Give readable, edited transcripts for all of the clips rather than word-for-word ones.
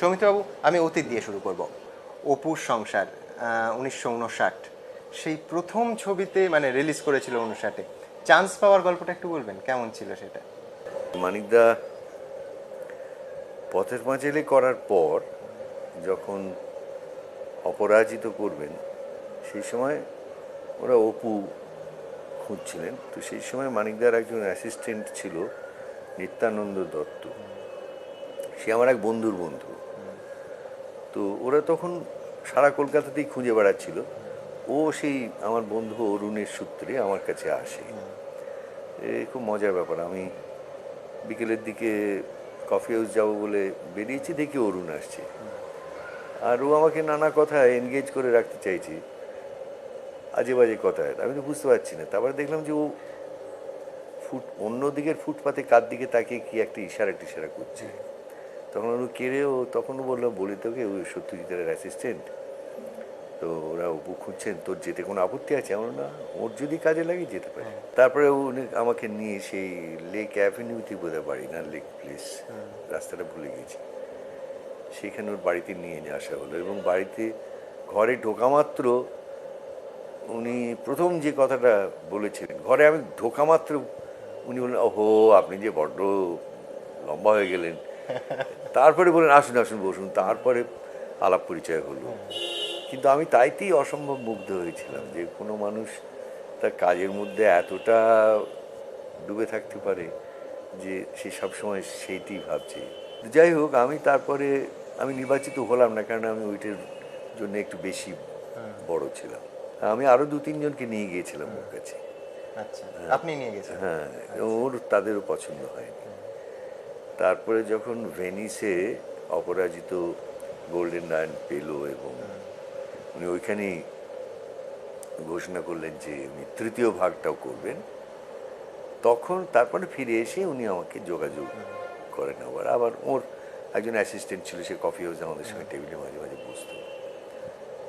সৌমিত্রবাবু, আমি অতীত দিয়ে শুরু করব। অপুর সংসার 1959, সেই প্রথম ছবিতে মানে রিলিজ করেছিল 59-এ। চান্স পাওয়ার গল্পটা একটু বলবেন, কেমন ছিল সেটা? মানিকদা পথের পাঁচালী করার পর যখন অপরাজিত করবেন, সেই সময় ওরা অপু খুঁজছিলেন। তো সেই সময় মানিকদার একজন অ্যাসিস্ট্যান্ট ছিল নিত্যানন্দ দত্ত, সে আমার এক বন্ধুর বন্ধু। তো ওরা তখন সারা কলকাতাতেই খুঁজে বেড়াচ্ছিল। ও সেই আমার বন্ধু অরুণের সূত্রে আমার কাছে আসে। খুব মজার ব্যাপার, আমি বিকেলের দিকে কফি হাউস যাবো বলে বেরিয়েছি, দেখি অরুণ আসছে। আর ও আমাকে নানা কথায় এনগেজ করে রাখতে চাইছে, আজে বাজে কথায়। আমি তো বুঝতে পারছি না। তারপরে দেখলাম যে ও অন্য দিকের ফুটপাতে কার দিকে তাকিয়ে কি একটা ইশারা করছে। তখন ওর কেড়ে ও তখনও বলি তোকে ওই সত্যজিতের অ্যাসিস্ট্যান্ট, তো ওরা অপু খুঁজছেন, তোর যেতে কোনো আপত্তি আছে? আমার না, ওর যদি কাজে লাগে যেতে পারে। তারপরে উনি আমাকে নিয়ে সেই লেক অ্যাভিনিউতে বোধহয় বাড়ি, না লেক প্লেস, রাস্তাটা ভুলে গেছি, সেখানে ওর বাড়িতে নিয়ে আসা হলো। এবং বাড়িতে ঘরে ঢোকা মাত্র উনি প্রথম যে কথাটা বলেছিলেন, ঘরে আমি ঢোকা মাত্র উনি বললেন, ওহো আপনি যে বড্ড লম্বা হয়ে গেলেন। তারপরে বললেন, আসুন আসুন বসুন। তারপরে আলাপ পরিচয় হলো। কিন্তু আমি তাইতেই অসম্ভব মুগ্ধ হয়েছিলাম যে কোনো মানুষ তার কাজের মধ্যে এতটা ডুবে থাকতে পারে যে সে সবসময় সেইটি ভাবছে। যাই হোক, তারপরে আমি নির্বাচিত হলাম না, কারণ আমি ওইটার জন্য একটু বেশি বড় ছিলাম। আমি আরও 2-3 জনকে নিয়ে গিয়েছিলাম ওর কাছে। আচ্ছা, আপনি নিয়ে গেছেন? হ্যাঁ, ওর তাদেরও পছন্দ হয়নি। তারপরে যখন ভেনিসে অপরাজিত গোল্ডেন লায়ন পেল এবং উনি ওইখানেই ঘোষণা করলেন যে উনি তৃতীয় ভাগটাও করবেন, তখন তারপরে ফিরে এসে উনি আমাকে যোগাযোগ করেন। আবার ওর একজন অ্যাসিস্ট্যান্ট ছিল, সে কফি হাউসে আমাদের সঙ্গে টেবিলে মাঝে মাঝে বসতো।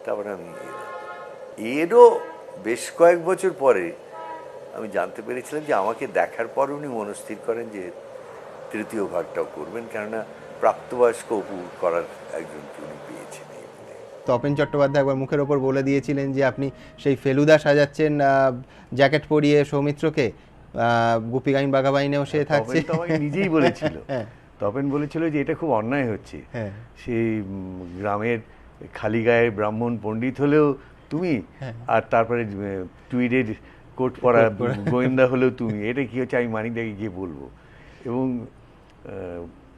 তারপরে আমি এরও বেশ কয়েক বছর পরে আমি জানতে পেরেছিলাম যে আমাকে দেখার পর উনি মনস্থির করেন যে তৃতীয় ভাগটাও করবেন, কেননা প্রাপ্তবয়স্ক অপু করার একজনকে উনি পেয়েছেন। তপেন চট্টোপাধ্যায় একবার মুখের ওপর বলে দিয়েছিলেন যে আপনি সেই ফেলুদা সাজাচ্ছেন জ্যাকেট পরিয়ে সৌমিত্রকে, গুপি গাইন বাঘা বাইনেও সে থাকছে। তপেন তো আমাকে নিজেই বলেছিল, তপেন বলেছিল যে এটা খুব অন্যায় হচ্ছে, সেই গ্রামের খালি গায়ে ব্রাহ্মণ পণ্ডিত হলেও তুমি, আর তারপরে টুইডের কোট পরা গোয়েন্দা হলেও তুমি, এটা কি হচ্ছে? আমি মানিকদাকে গিয়ে বলবো। এবং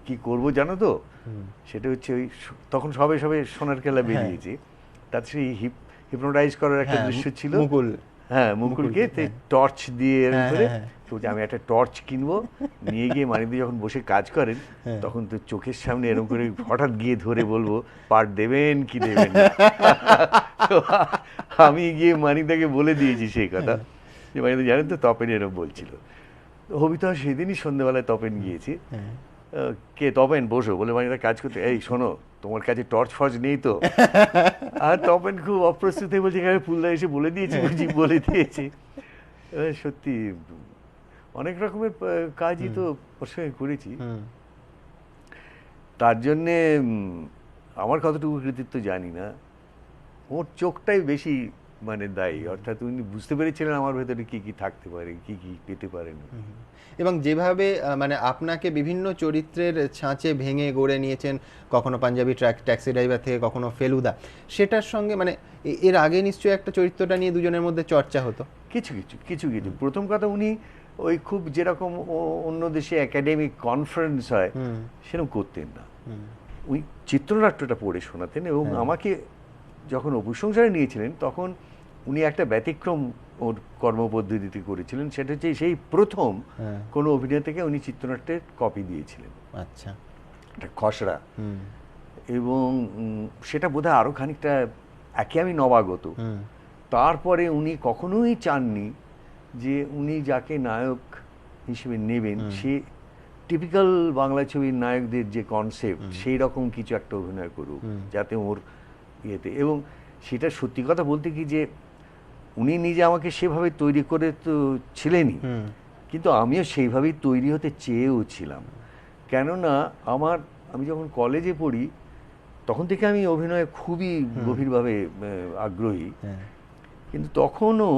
কি করব জানো তো, সেটা হচ্ছে ওই তখন সবে সোনার খেলা বেরিয়েছে, তাতে সেই হিপনোটাইজ করার একটা দৃশ্য ছিল। মুকুল, হ্যাঁ, মুকুলকে টর্চ দিয়ে করে, তো আমি একটা টর্চ কিনবো, নিয়ে গিয়ে মানিকদা যখন বসে কাজ করেন তখন তো চোখের সামনে এরকম করে হঠাৎ গিয়ে ধরে বলবো, পার্ট দেবেন কি দেবেন না। আমি গিয়ে মানিকদাকে বলে দিয়েছি সেই কথা, যে মানিকদা জানেন তো তপেন এরকম বলছিল। হবিতা সেদিনই সন্ধ্যেবেলায় তপেন গিয়েছি, কে তপেন বসো বলে মানিকদা কাজ করতে, এই শোনো তোমার কাছে টর্চ ফর্চ নেই তো? আর তপেন খুব অপ্রস্তুত হয়ে বলছে, ফুলদা এসে বলে দিয়েছি, বলে দিয়েছি। সত্যি অনেক রকমের কাজই তো ওর সঙ্গে করেছি। তার জন্যে আমার কতটুকু কৃতিত্ব জানি না, ওর চোখটাই বেশি দায়ী। অর্থাৎ উনি বুঝতে পেরেছিলেন আমার ভেতরে কি কি থাকতে পারে, কি কি পেতে পারেন। এবং যেভাবে আপনাকে বিভিন্ন চরিত্রের ছাঁচে ভেঙে গড়ে নিয়েছেন, কখনো পাঞ্জাবি ট্যাক্সি ড্রাইভার থেকে কখনো ফেলুদা, সেটার সঙ্গে এর আগে নিশ্চয়ই একটা চরিত্রটা নিয়ে দুজনের মধ্যে চর্চা হতো। কিছু প্রথম কথা, উনি ওই খুব যেরকম অন্য দেশে একাডেমিক কনফারেন্স হয় সেরকম করতেন না, ওই চিত্রনাট্যটা পড়ে শোনাতেন। এবং আমাকে যখন অপু সংসারে নিয়েছিলেন তখন উনি একটা ব্যতিক্রম ওর কর্মপদ্ধতিতে করেছিলেন, সেটা হচ্ছে সেই প্রথম কোনো অভিনেতাকে উনি চিত্রনাট্যের কপি দিয়েছিলেন, আচ্ছা, একটা খসড়া। এবং সেটা বোধহয় আরো খানিকটা একে আমি নবাগত। তারপরে উনি কখনোই চাননি যে উনি যাকে নায়ক হিসেবে নেবেন সে টিপিক্যাল বাংলা ছবির নায়কদের যে কনসেপ্ট সেই রকম কিছু একটা অভিনয় করুক, যাতে ওর ইয়েতে। এবং সেটা সত্যি কথা বলতে কি, যে উনি নিজে আমাকে সেভাবে তৈরি করে তো ছিলেনই, কিন্তু আমিও সেইভাবেই তৈরি হতে চেয়েও ছিলাম। কেননা আমি যখন কলেজে পড়ি তখন থেকে আমি অভিনয়ে খুবই গভীরভাবে আগ্রহী, কিন্তু তখনও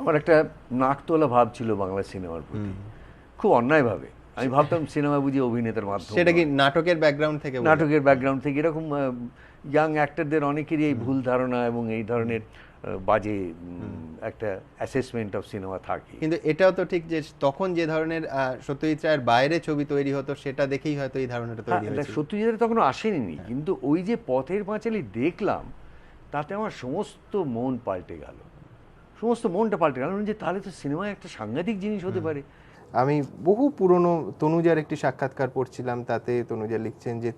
আমার একটা নাক তোলা ভাব ছিল বাংলা সিনেমার প্রতি, খুব অন্যায়ভাবে। আমি ভাবতাম সিনেমা বুঝি অভিনেতার মাধ্যমে। সেটা কি নাটকের ব্যাকগ্রাউন্ড থেকে? নাটকের ব্যাকগ্রাউন্ড থেকে এরকম ইয়াং অ্যাক্টরদের অনেকেরই এই ভুল ধারণা এবং এই ধরনের বাজে একটা অ্যাসেসমেন্ট অফ সিনেমা থাকে। কিন্তু এটাও তো ঠিক যে তখন যে ধরনের সত্যজিৎ রায়ের বাইরে ছবি তৈরি হতো সেটা দেখেই হয়তো এই ধারণাটা তৈরি হয়েছে। সত্যজিৎ রায় তখনও আসেনি, কিন্তু ওই যে পথের পাঁচালী দেখলাম, তাতে আমার সমস্ত মন পাল্টে গেল, সমস্ত মনটা পাল্টে গেল, যে তাহলে তো সিনেমায় একটা সাংঘাতিক জিনিস হতে পারে। আমি বহু পুরনো তনুজার একটি সাক্ষাৎকার পড়ছিলাম, তাতে তনুজা লিখছেন যে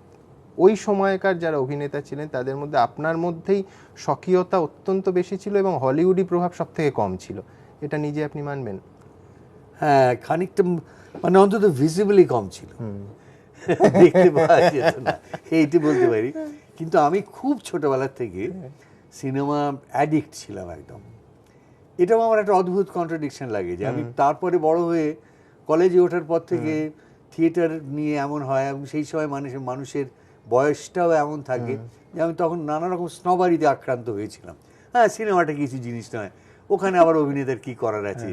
ওই সময়কার যারা অভিনেতা ছিলেন তাদের মধ্যে আপনার মধ্যেই স্বকীয়তা অত্যন্ত বেশি ছিল এবং হলিউডি প্রভাব সব থেকে কম ছিল। এটা নিজে আপনি মানবেন? হ্যাঁ, খানিকটা, মানে অন্তত ভিজিবলি কম ছিল, দেখতে পাওয়া যেত না, এইটি বলতে পারি। কিন্তু আমি খুব ছোটবেলার থেকে সিনেমা অ্যাডিক্ট ছিলাম একদম। এটাও আমার একটা অদ্ভুত কন্ট্রাডিকশন লাগে যে আমি তারপরে বড় হয়ে কলেজে ওঠার পর থেকে থিয়েটার নিয়ে এমন হয়, এবং সেই সময় মানুষের বয়সটাও এমন থাকে যে আমি তখন নানা রকম স্নবারিতে আক্রান্ত হয়েছিলাম। হ্যাঁ, সিনেমাটা কিছু জিনিস নয়, ওখানে আবার অভিনেতার কি করার আছে,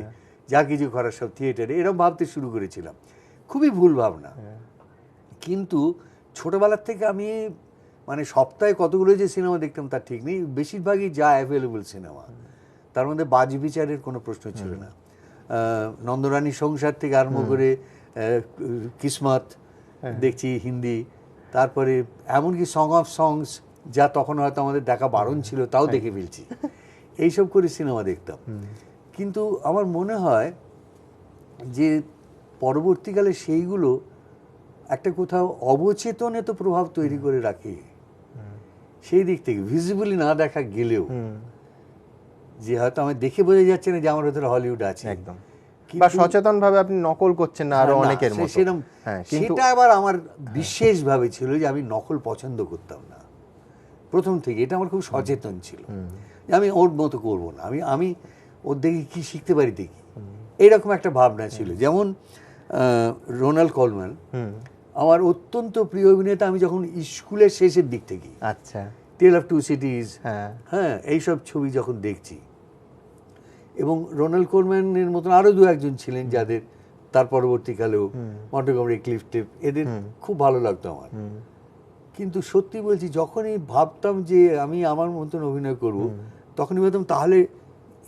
যা কিছু করার সব থিয়েটারে, এরকম ভাবতে শুরু করেছিলাম। খুবই ভুল ভাবনা। কিন্তু ছোটবেলার থেকে আমি, মানে সপ্তাহে কতগুলো যে সিনেমা দেখতাম তার ঠিক নেই, বেশিরভাগই যা অ্যাভেলেবল সিনেমা, তার মধ্যে বাজ বিচারের কোনো প্রশ্ন ছিল না। নন্দরানী সংসার থেকে আরম্ভ করে কিসমত দেখছি হিন্দি, তারপরে এমনকি সং অফ সংস, যা তখন হয়তো আমাদের দেখা বারণ ছিল, তাও দেখে ফেলছি। এইসব করে সিনেমা দেখতাম। কিন্তু আমার মনে হয় যে পরবর্তীকালে সেইগুলো একটা কোথাও অবচেতনে তো প্রভাব তৈরি করে রাখে। সেই দিক থেকে ভিজিবলি না দেখা গেলেও, যে হয়তো আমি দেখে বোঝা যাচ্ছে না যে আমার ভেতরে হলিউড আছে একদম, বা সচেতন ভাবে আপনি নকল করছেন না আরো অনেকের মতো, সেরকম। সেটা আবার আমার বিশেষভাবে ছিল যে আমি নকল পছন্দ করতাম না প্রথম থেকে। এটা আমার খুব সচেতন ছিল যে আমি ওর মতো করবো না, আমি ওর দেখে কি শিখতে পারি দেখি, এইরকম একটা ভাবনা ছিল। যেমন রোনাল্ড কোলম্যান আমার অত্যন্ত প্রিয় অভিনেতা। আমি যখন স্কুলের শেষের দিক থেকে, আচ্ছা, টেল অফ টু সিটিজ, হ্যাঁ, এইসব ছবি যখন দেখছি, এবং রোনাল্ড কোলম্যানের মতন আরো দু একজন ছিলেন যাদের তার পরবর্তীকালেও, মন্টগমরি ক্লিফট, এদের খুব ভালো লাগতো আমার। কিন্তু সত্যি বলছি, যখনই ভাবতাম যে আমি আমার মতন অভিনয় করব, তখনই ভাবতাম তাহলে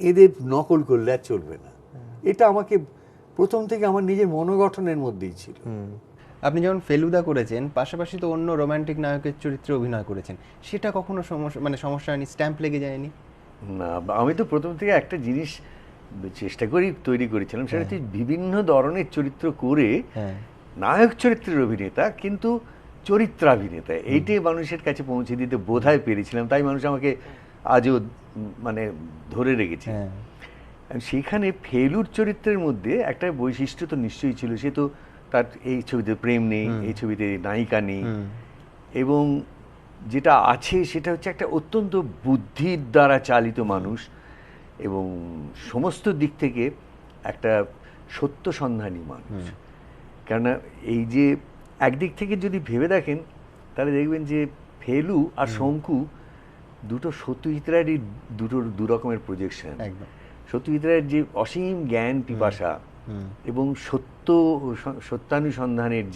এদের নকল করলে আর চলবে না। এটা আমাকে প্রথম থেকে আমার নিজের মনোগঠনের মধ্যেই ছিল। আপনি যখন ফেলুদা করেছেন, পাশাপাশি তো অন্য রোমান্টিক নায়কের চরিত্রে অভিনয় করেছেন, সেটা কখনো সমস্যা হয়নি, স্ট্যাম্প লেগে যায়নি? না, আমি তো প্রথম থেকে একটা জিনিস চেষ্টা করি তৈরি করেছিলাম, সেটা হচ্ছে বিভিন্ন ধরনের চরিত্র করে নায়ক চরিত্রের অভিনেতা কিন্তু চরিত্রাভিনেতা, এইটাই মানুষের কাছে পৌঁছে দিতে বোধহয় পেরেছিলাম। তাই মানুষ আমাকে আজও মানে ধরে রেখেছে। সেখানে ফেলুর চরিত্রের মধ্যে একটা বৈশিষ্ট্য তো নিশ্চয়ই ছিল, সে তো তার এই ছবিতে প্রেম নেই, এই ছবিতে নায়িকা নেই, এবং যেটা আছে সেটা হচ্ছে একটা অত্যন্ত বুদ্ধির দ্বারা চালিত মানুষ, এবং সমস্ত দিক থেকে একটা সত্য সন্ধানী মানুষ। কেননা এই যে একদিক থেকে যদি ভেবে দেখেন, তাহলে দেখবেন যে ফেলু আর শঙ্কু দুটো সত্যজিৎ রায়েরই দু রকমের প্রজেকশন। সত্যজিৎ রায়ের যে অসীম জ্ঞান পিপাসা এবং সত্যানুসন্ধানের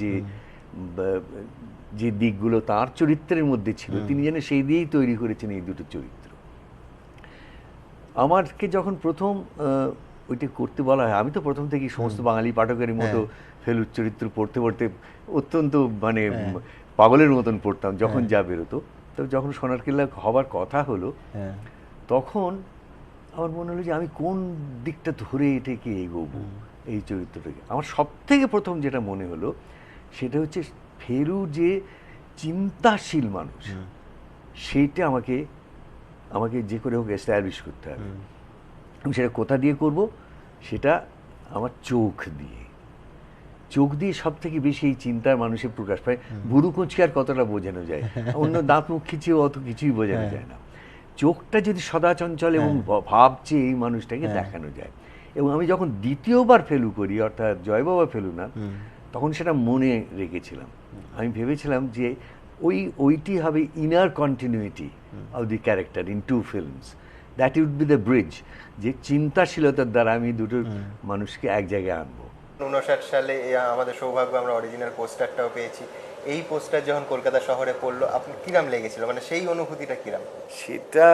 যে দিকগুলো তার চরিত্রের মধ্যে ছিল, তিনি যেন সেই দিয়েই তৈরি করেছেন এই দুটো চরিত্র। আমাকে যখন প্রথম ওইটা করতে বলা হয়, আমি তো প্রথম থেকেই সমস্ত বাঙালি পাঠকের মতো ফেলুর চরিত্র পড়তে পড়তে অত্যন্ত মানে পাগলের মতন পড়তাম যখন যা বেরোতো। তো যখন সোনার কেল্লা হবার কথা হলো, তখন আমার মনে হলো যে আমি কোন দিকটা ধরে এটাকে এগোবো এই চরিত্রটাকে। আমার সব থেকে প্রথম যেটা মনে হলো সেটা হচ্ছে ফেলু যে চিন্তাশীল মানুষ, সেইটা আমাকে যে করে হোক এস্টাবলিশ করতে হবে। এবং সেটা কোথা দিয়ে করব? সেটা আমার চোখ দিয়ে সব থেকে বেশি এই চিন্তার মানুষের প্রকাশ পায়। ভুরু কুঁচকে আর কতটা বোঝানো যায়, অন্য দাঁত মুখ খিচিয়েও অত কিছুই বোঝানো যায় না। চোখটা যদি সদা চঞ্চল এবং ভাবছে এই মানুষটাকে দেখানো যায়। এবং আমি যখন দ্বিতীয়বার ফেলু করি, অর্থাৎ জয় বাবা ফেলু না, তখন সেটা মনে রেখেছিলাম। আমি ভেবেছিলাম যে ওইটি হবে inner continuity of the character in two films, that would be the bridge, যে চিন্তাশীলতার দ্বারা আমি দুটো মানুষকে এক জায়গায় আনবো। 59 সালে আমাদের সৌভাগ্য আমরা অরিজিনাল পোস্টারটাও পেয়েছি। এই পোস্টার যখন কলকাতা শহরে পড়লো, আপনার কিরাম লেগেছিল, মানে সেই অনুভূতিটা কিরাম? সেটা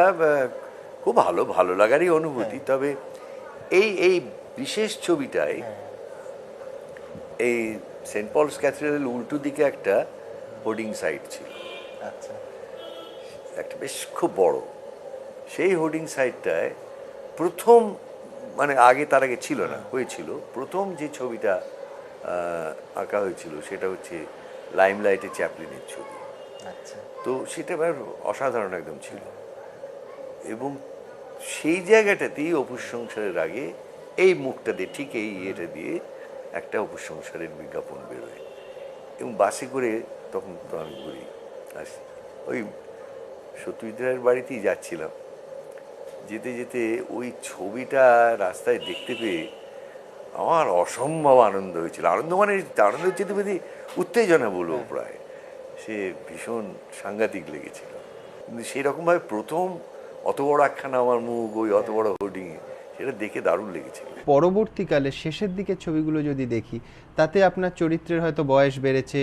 খুব ভালো ভালো লাগারই অনুভূতি। তবে এই বিশেষ ছবিটায় এই সেন্ট পলস ক্যাথিড্রালের উল্টো দিকে একটা হোর্ডিং সাইট ছিল, আচ্ছা, একটা বেশ খুব বড়। সেই হোর্ডিং সাইটটায় প্রথম, মানে তার আগে ছিল না, হয়েছিল প্রথম যে ছবিটা আঁকা হয়েছিল সেটা হচ্ছে লাইমলাইটে চ্যাপলিনের ছবি। আচ্ছা, তো সেটা অসাধারণ একদম ছিল। এবং সেই জায়গাটাতেই অপুর সংসারের আগে এই মুখটা দিয়ে, ঠিক এই ইয়েটা দিয়ে একটা অপুর সংসারের বিজ্ঞাপন বেরোয়। এবং বাসে করে তখন তো আমি ঘুরি, ওই সত্যজিৎ রায়ের বাড়িতেই যাচ্ছিলাম, যেতে যেতে ওই ছবিটা রাস্তায় দেখতে পেয়ে আমার অসম্ভব আনন্দ হয়েছিল। আনন্দ মানে আনন্দের চেয়ে বেশি উত্তেজনা বলবো প্রায়, সে ভীষণ সাংঘাতিক লেগেছিল। কিন্তু সেরকমভাবে প্রথম অত বড় একখানা আমার মুখ ওই অত বড় হোর্ডিংয়ে, সেটা দেখে দারুণ লেগেছিল। পরবর্তীকালে শেষের দিকের ছবিগুলো যদি দেখি, তাতে আপনার চরিত্রের হয়তো বয়স বেড়েছে,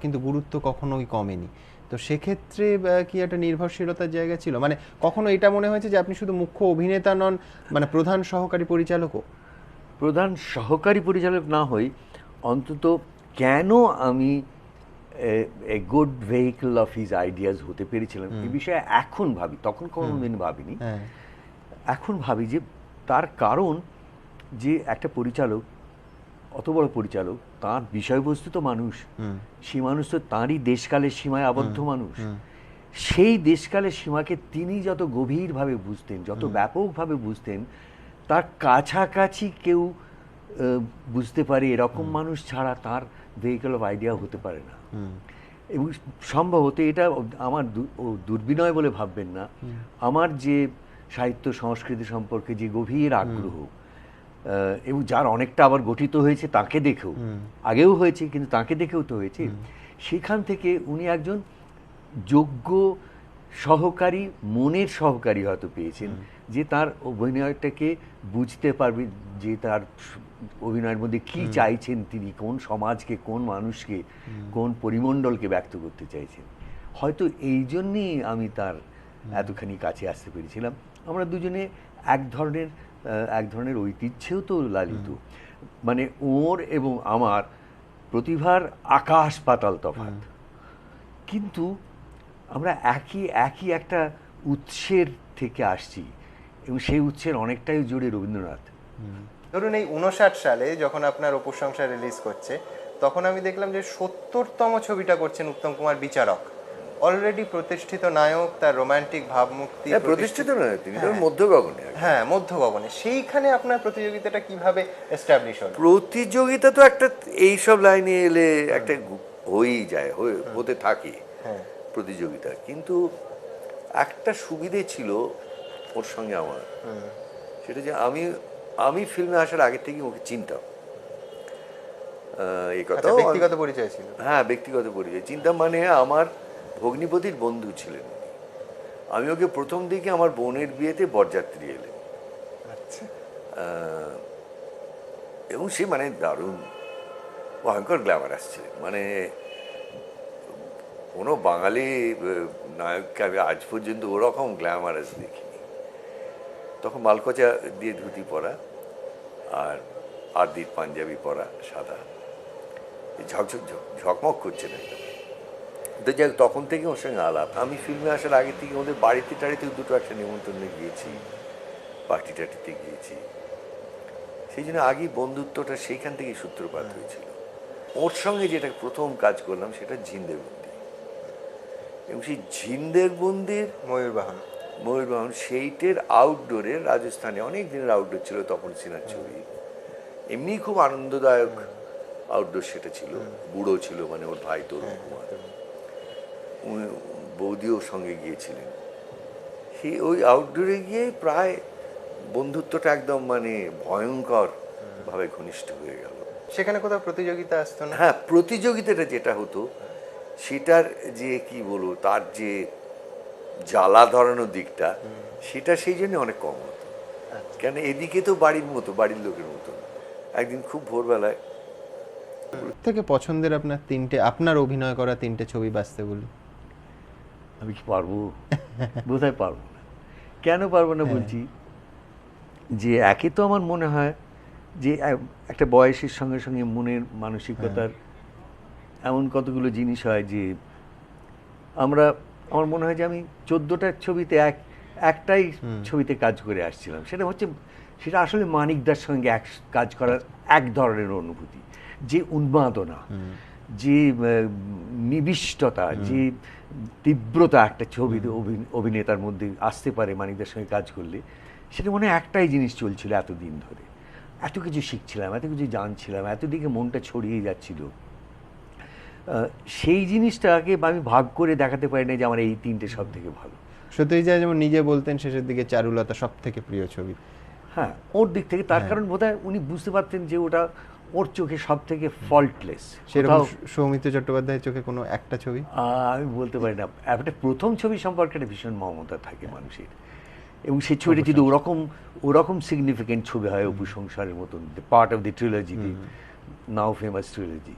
কিন্তু গুরুত্ব কখনোই কমেনি। তো সেক্ষেত্রে কি একটা নির্ভরশীলতার জায়গা ছিল, মানে কখনো এটা মনে হয়েছে যে আপনি শুধু মুখ্য অভিনেতা নন, মানে প্রধান সহকারী পরিচালকও? প্রধান সহকারী পরিচালক না হই, অন্তত কেন আমি a good vehicle of his ideas হতে পেরেছিলাম এই বিষয়ে এখন ভাবি, তখন কোনোদিন ভাবিনি। এখন ভাবি যে তার কারণ, যে একটা পরিচালক, অত বড় পরিচালক, তার বিষয়বস্তু তো মানুষ, সেই মানুষ তো তাঁরই দেশকালের সীমায় আবদ্ধ মানুষ। সেই দেশকালের সীমাকে তিনি যত গভীরভাবে বুঝতেন, যত ব্যাপকভাবে বুঝতেন, তার কাছাকাছি কেউ বুঝতে পারে এরকম মানুষ ছাড়া তার ভেহিকল অফ আইডিয়া হতে পারে না। এবং সম্ভবত এটা আমার দুর্বিনয় বলে ভাববেন না, আমার যে সাহিত্য সংস্কৃতি সম্পর্কে যে গভীর আগ্রহ, এবং যার অনেকটা আবার গঠিত হয়েছে তাকে দেখেও, আগেও হয়েছে কিন্তু তাকে দেখেও তো হয়েছে, সেখান থেকে উনি একজন যোগ্য সহকারী, মনের সহকারী হয়তো পেয়েছেন, যে তার অভিনয়টাকে বুঝতে পারবে, যে তার অভিনয়ের মধ্যে কি চাইছেন তিনি, কোন সমাজকে, কোন মানুষকে, কোন পরিমণ্ডলকে ব্যক্ত করতে চাইছেন। হয়তো এই জন্যেই আমি তার এতখানি কাছে আসতে পেরেছিলাম। আমরা দুজনে এক ধরনের ঐতিহ্যেও তো লালিত, মানে ওর এবং আমার প্রতিভার আকাশ পাতাল তফাৎ, কিন্তু আমরা একই একটা উৎসের থেকে আসছি, এবং সেই উৎসের অনেকটাই জুড়ে রবীন্দ্রনাথ। ধরুন এই 59 সালে যখন আপনার অপুর সংসার রিলিজ করছে, তখন আমি দেখলাম যে 70তম ছবিটা করছেন উত্তম কুমার বিচারক, অলরেডি প্রতিষ্ঠিত নায়ক, তার রোমান্টিক ভাবমূর্তি প্রতিষ্ঠিত নয়, তিনি তো মধ্যগগনে। হ্যাঁ, মধ্যগগনে। সেইখানে আপনার প্রতিযোগিতাটা কিভাবে এস্টাবলিশ হলো? প্রতিযোগিতা তো একটা এইসব লাইনে এলে একটা হয়েই যায়, হতে থাকে প্রতিযোগিতা। কিন্তু একটা সুবিধে ছিল ওর সঙ্গে আমার, সেটা যে আমি ফিল্মে আসার আগে থেকে ওকে চিনতাম। এই কথা ব্যক্তিগত পরিচয় ছিল? হ্যাঁ, ব্যক্তিগত পরিচয় চিনতাম, মানে আমার ভগ্নিপতির বন্ধু ছিলেন। আমি ওকে প্রথম দিকে আমার বোনের বিয়েতে বরযাত্রী এলেন, এবং সে মানে দারুণ ভয়ঙ্কর গ্ল্যামারাস ছিলেন। মানে কোনো বাঙালি নায়ককে আমি আজ পর্যন্ত ওরকম গ্ল্যামারাস দেখিনি। তখন মালকোচা দিয়ে ধুতি পরা আর আরদির পাঞ্জাবি পরা, সাদা, ঝকমক করছেন একদম। তো যাই, তখন থেকে ওর সঙ্গে আলাপ। আমি ফিল্মে আসার আগে থেকে ওদের বাড়িতে টাড়িতেও দুটো একটা নিমন্ত্রণে গিয়েছি, পার্টি টাটিতে গিয়েছি। সেই জন্য আগেই বন্ধুত্বটা সেইখান থেকেই সূত্রপাত হয়েছিল। ওর সঙ্গে যেটা প্রথম কাজ করলাম সেটা ঝিন্দের বন্দি, এবং সেই ঝিন্দের বন্দির ময়ূরবাহন সেইটের আউটডোরের, রাজস্থানে অনেক দিনের আউটডোর ছিল তপন সিনহার ছবি, এমনি খুব আনন্দদায়ক আউটডোর সেটা ছিল। বুড়ো ছিল, মানে ওর ভাই তরুণ কুমার, বৌদিও সঙ্গে গিয়েছিলেন। সেই ওই আউটডোরে গিয়ে প্রায় বন্ধুত্বটা একদম মানে ভয়ঙ্কর ভাবে ঘনিষ্ঠ হয়ে গেল। সেখানে কোথাও প্রতিযোগিতা আসতো না? হ্যাঁ, প্রতিযোগিতাটা যেটা হতো সেটার যে কি বলবো, তার যে জ্বালা ধরানোর দিকটা, সেটা সেই জন্য অনেক কম হতো। কেন এদিকে তো বাড়ির মতো, বাড়ির লোকের মতো। একদিন খুব ভোরবেলায় থেকে পছন্দের আপনার আপনার অভিনয় করা 3টে ছবি বাঁচতে বলি। আমি কি পারবো? বোধহয় পারবো না। কেন পারবো না বলছি, যে একে তো আমার মনে হয় যে একটা বয়সের সঙ্গে সঙ্গে মনের মানসিকতার এমন কতগুলো জিনিস হয় যে আমার মনে হয় যে আমি 14টা ছবিতে একটাই ছবিতে কাজ করে আসছিলাম। সেটা আসলে মানিকদার সঙ্গে কাজ করার এক ধরনের অনুভূতি, যে উন্মাদনা, যে নিবিষ্টতা, যে তীব্রতা একটা ছবিতে অভিনেতার মধ্যে আসতে পারে মানিকদার সঙ্গে কাজ করলে, সেটা মনে হয় একটাই জিনিস চলছিল এতদিন ধরে। এত কিছু শিখছিলাম, এত কিছু জানছিলাম, এতদিকে মনটা ছড়িয়ে যাচ্ছিল। সেই জিনিসটাকে আমি ভাগ করে দেখাতে পারি না যে আমার এই 3টে সব থেকে ভালো। সত্যি যা যেমন নিজে বলতেন শেষের দিকে চারুলতা সব থেকে প্রিয় ছবি। হ্যাঁ, ওর দিক থেকে তার কারণ বোধহয় উনি বুঝতে পারতেন যে ওটা ওর চোখে সব থেকে ফল্টলেস। সেরকম সৌমিত্র চট্টোপাধ্যায়ের চোখে কোনো একটা ছবি আমি বলতে পারি না। একটা প্রথম ছবি সম্পর্কে একটা ভীষণ মমতা থাকে মানুষের, এবং সেই ছবিটা যদি ওরকম সিগনিফিকেন্ট ছবি হয়, অপু সংসারের মতন part of the trilogy, now famous trilogy,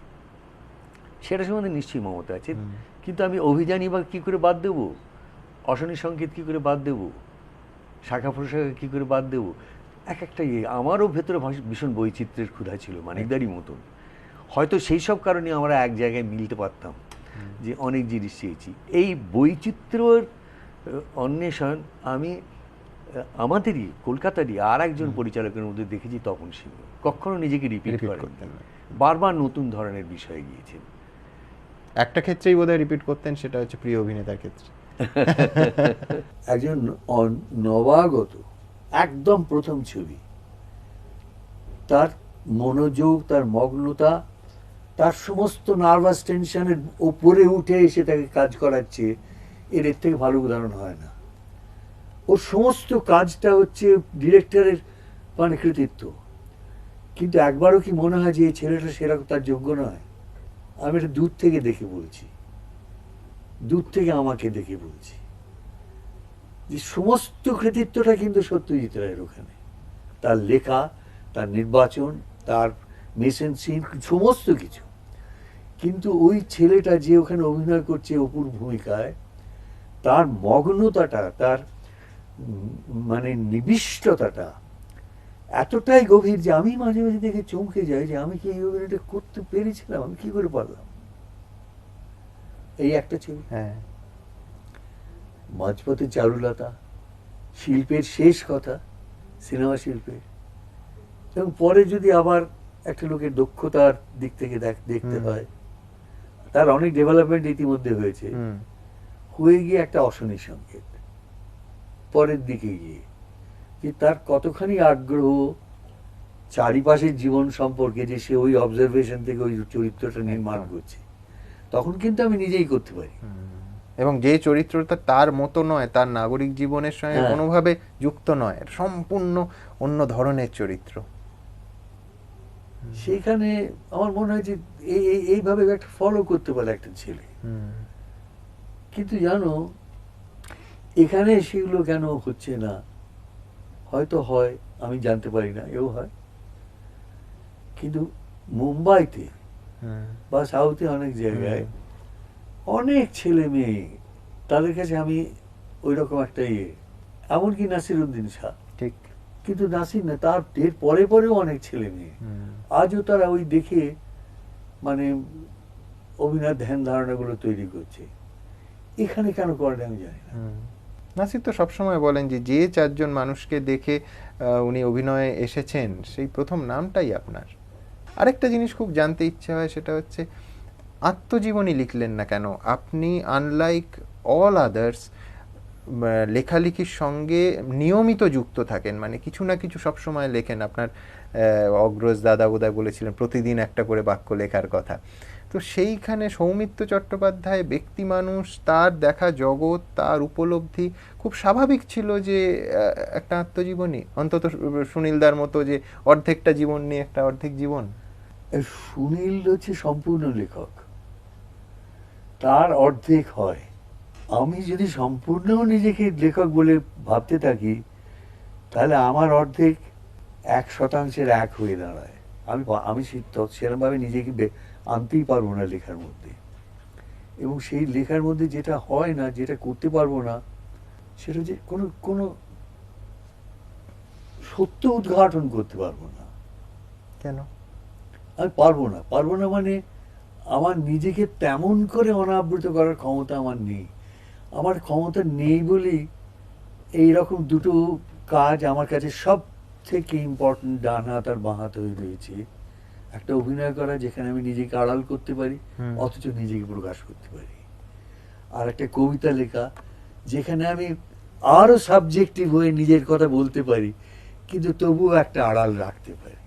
সেটা সম্বন্ধে নিশ্চয়ই মমতা আছে। কিন্তু আমি অভিযানী বা কী করে বাদ দেবো, অশনি সংকেত কী করে বাদ দেবো, শাখা প্রশাখা কী করে বাদ দেবো, একটা আমারও ভেতরে ভীষণ বৈচিত্র্যের ক্ষুধা ছিল মানিকদারই মতন। হয়তো সেই সব কারণে আমরা এক জায়গায় মিলতে পারতাম, যে অনেক জিনিস চেয়েছি। এই বৈচিত্র্যর অন্বেষণ আমি আমাদেরই কলকাতারই আর একজন পরিচালকের মধ্যে দেখেছি, তপন সিংহ। কখনো নিজেকে রিপিট করতেন না, বারবার নতুন ধরনের বিষয়ে গিয়েছেন। একটা ক্ষেত্রেই বোধহয় রিপিট করতেন, সেটা হচ্ছে প্রিয় অভিনেতার ক্ষেত্রে। একজন নবাগত, একদম প্রথম ছবি, তার মনোযোগ, তার মগ্নতা, তার সমস্ত নার্ভাস টেনশনের ওপরে উঠে এসে তাকে কাজ করাচ্ছে, এর থেকে ভালো উদাহরণ হয় না। ওর সমস্ত কাজটা হচ্ছে ডিরেক্টরের মানে কৃতিত্ব। কিন্তু একবারও কি মনে হয় যে এই ছেলেটা সেরকম তার যোগ্য নয়? আমি এটা দূর থেকে দেখে বলছি, দূর থেকে আমাকে দেখে বলছি যে সমস্ত কৃতিত্বটা কিন্তু সত্যজিৎ রায়ের ওখানে। তার লেখা, তার নির্বাচন, তার মেসেন সিন, সমস্ত কিছু। কিন্তু ওই ছেলেটা যে ওখানে অভিনয় করছে অপুর ভূমিকায়, তার মগ্নতাটা, তার মানে নিবিষ্টতাটা এতটাই গভীর যে আমি মাঝে মাঝে দেখে চমকে যাই যে আমি কি এই অভিনয়টা করতে পেরেছিলাম, আমি কি করে পারলাম। এই একটা ছবি, হ্যাঁ, মাঝপথে চারুলতা, শিল্পের শেষ কথা, সিনেমা শিল্পের। এবং পরে যদি আবার একটা লোকের দক্ষতার দিক থেকে দেখতে হয়, তার অনেক ডেভেলপমেন্ট ইতিমধ্যে হয়েছে, হয়ে গিয়ে একটা অশনি সংকেত পরের দিকে গিয়ে, যে তার কতখানি আগ্রহ চারিপাশের জীবন সম্পর্কে, যে সে ওই অবজারভেশন থেকে ওই চরিত্রটা নির্মাণ করছে, তখন কিন্তু আমি নিজেই করতে পারি। এবং যে চরিত্রটা তার মতো নয়, তার নাগরিক জীবনের সঙ্গে কোনোভাবে যুক্ত নয়, সম্পূর্ণ অন্য ধরনের চরিত্র। সেখানে আমার মনে হয় যে এইভাবে একটা ফলো করতে পারে একটা ছেলে। কিন্তু জানো, এখানে সেগুলো কেন হচ্ছে না? হয়তো হয়, আমি জানতে পারি না, এও হয়। কিন্তু মুম্বাইতে বা সাউথে অনেক জায়গায় অনেক ছেলে মেয়ে, তাদের কাছে আমি ওই রকম একটা এমনকি নাসিরুদ্দিন শাহ, ঠিক। কিন্তু নাসির না, তার এর পরে পরেও অনেক ছেলে মেয়ে আজও তারা ওই দেখে মানে অভিনয় ধ্যান ধারণাগুলো তৈরি করছে। এখানে কেন করে আমি জানি না। নাসির তো সবসময় বলেন যে 4জন মানুষকে দেখে উনি অভিনয়ে এসেছেন, সেই প্রথম নামটাই আপনার। আরেকটা জিনিস খুব জানতে ইচ্ছে হয়, সেটা হচ্ছে আত্মজীবনী লিখলেন না কেন? আপনি আনলাইক অল আদার্স লেখালেখির সঙ্গে নিয়মিত যুক্ত থাকেন, মানে কিছু না কিছু সবসময় লেখেন। আপনার অগ্রজ দাদা বোধহয় বলেছিলেন প্রতিদিন একটা করে বাক্য লেখার কথা। তো সেইখানে সৌমিত্র চট্টোপাধ্যায় ব্যক্তি মানুষ, তার দেখা জগৎ, তার উপলব্ধি, খুব স্বাভাবিক ছিল যে একটা আত্মজীবনী, অন্তত সুনীলদার মতো, যে অর্ধেকটা জীবন নিয়ে একটা অর্ধেক জীবন। সুনীল হচ্ছে সম্পূর্ণ লেখক, তার অর্ধেক হয়। আমি যদি সম্পূর্ণ নিজেকে লেখক বলে ভাবতে থাকি, তাহলে আমার অর্ধেক 1% হয়ে দাঁড়ায়। আমি সেরকমভাবে নিজেকে আনতেই পারবো না লেখার মধ্যে, এবং সেই লেখার মধ্যে যেটা হয় না, যেটা করতে পারবো না, সেটা হচ্ছে কোনো সত্য উদ্ঘাটন করতে পারবো না। কেন? আমি পারবো না মানে আমার নিজেকে তেমন করে অনাবৃত করার ক্ষমতা আমার নেই। আমার ক্ষমতা নেই বলেই এইরকম দুটো কাজ আমার কাছে সব থেকে ইম্পর্টেন্ট, ডান হাত আর বাঁ হাত হয়ে রয়েছে। একটা অভিনয় করা যেখানে আমি নিজেকে আড়াল করতে পারি অথচ নিজেকে প্রকাশ করতে পারি, আর একটা কবিতা লেখা যেখানে আমি আরো সাবজেক্টিভ হয়ে নিজের কথা বলতে পারি কিন্তু তবুও একটা আড়াল রাখতে পারি।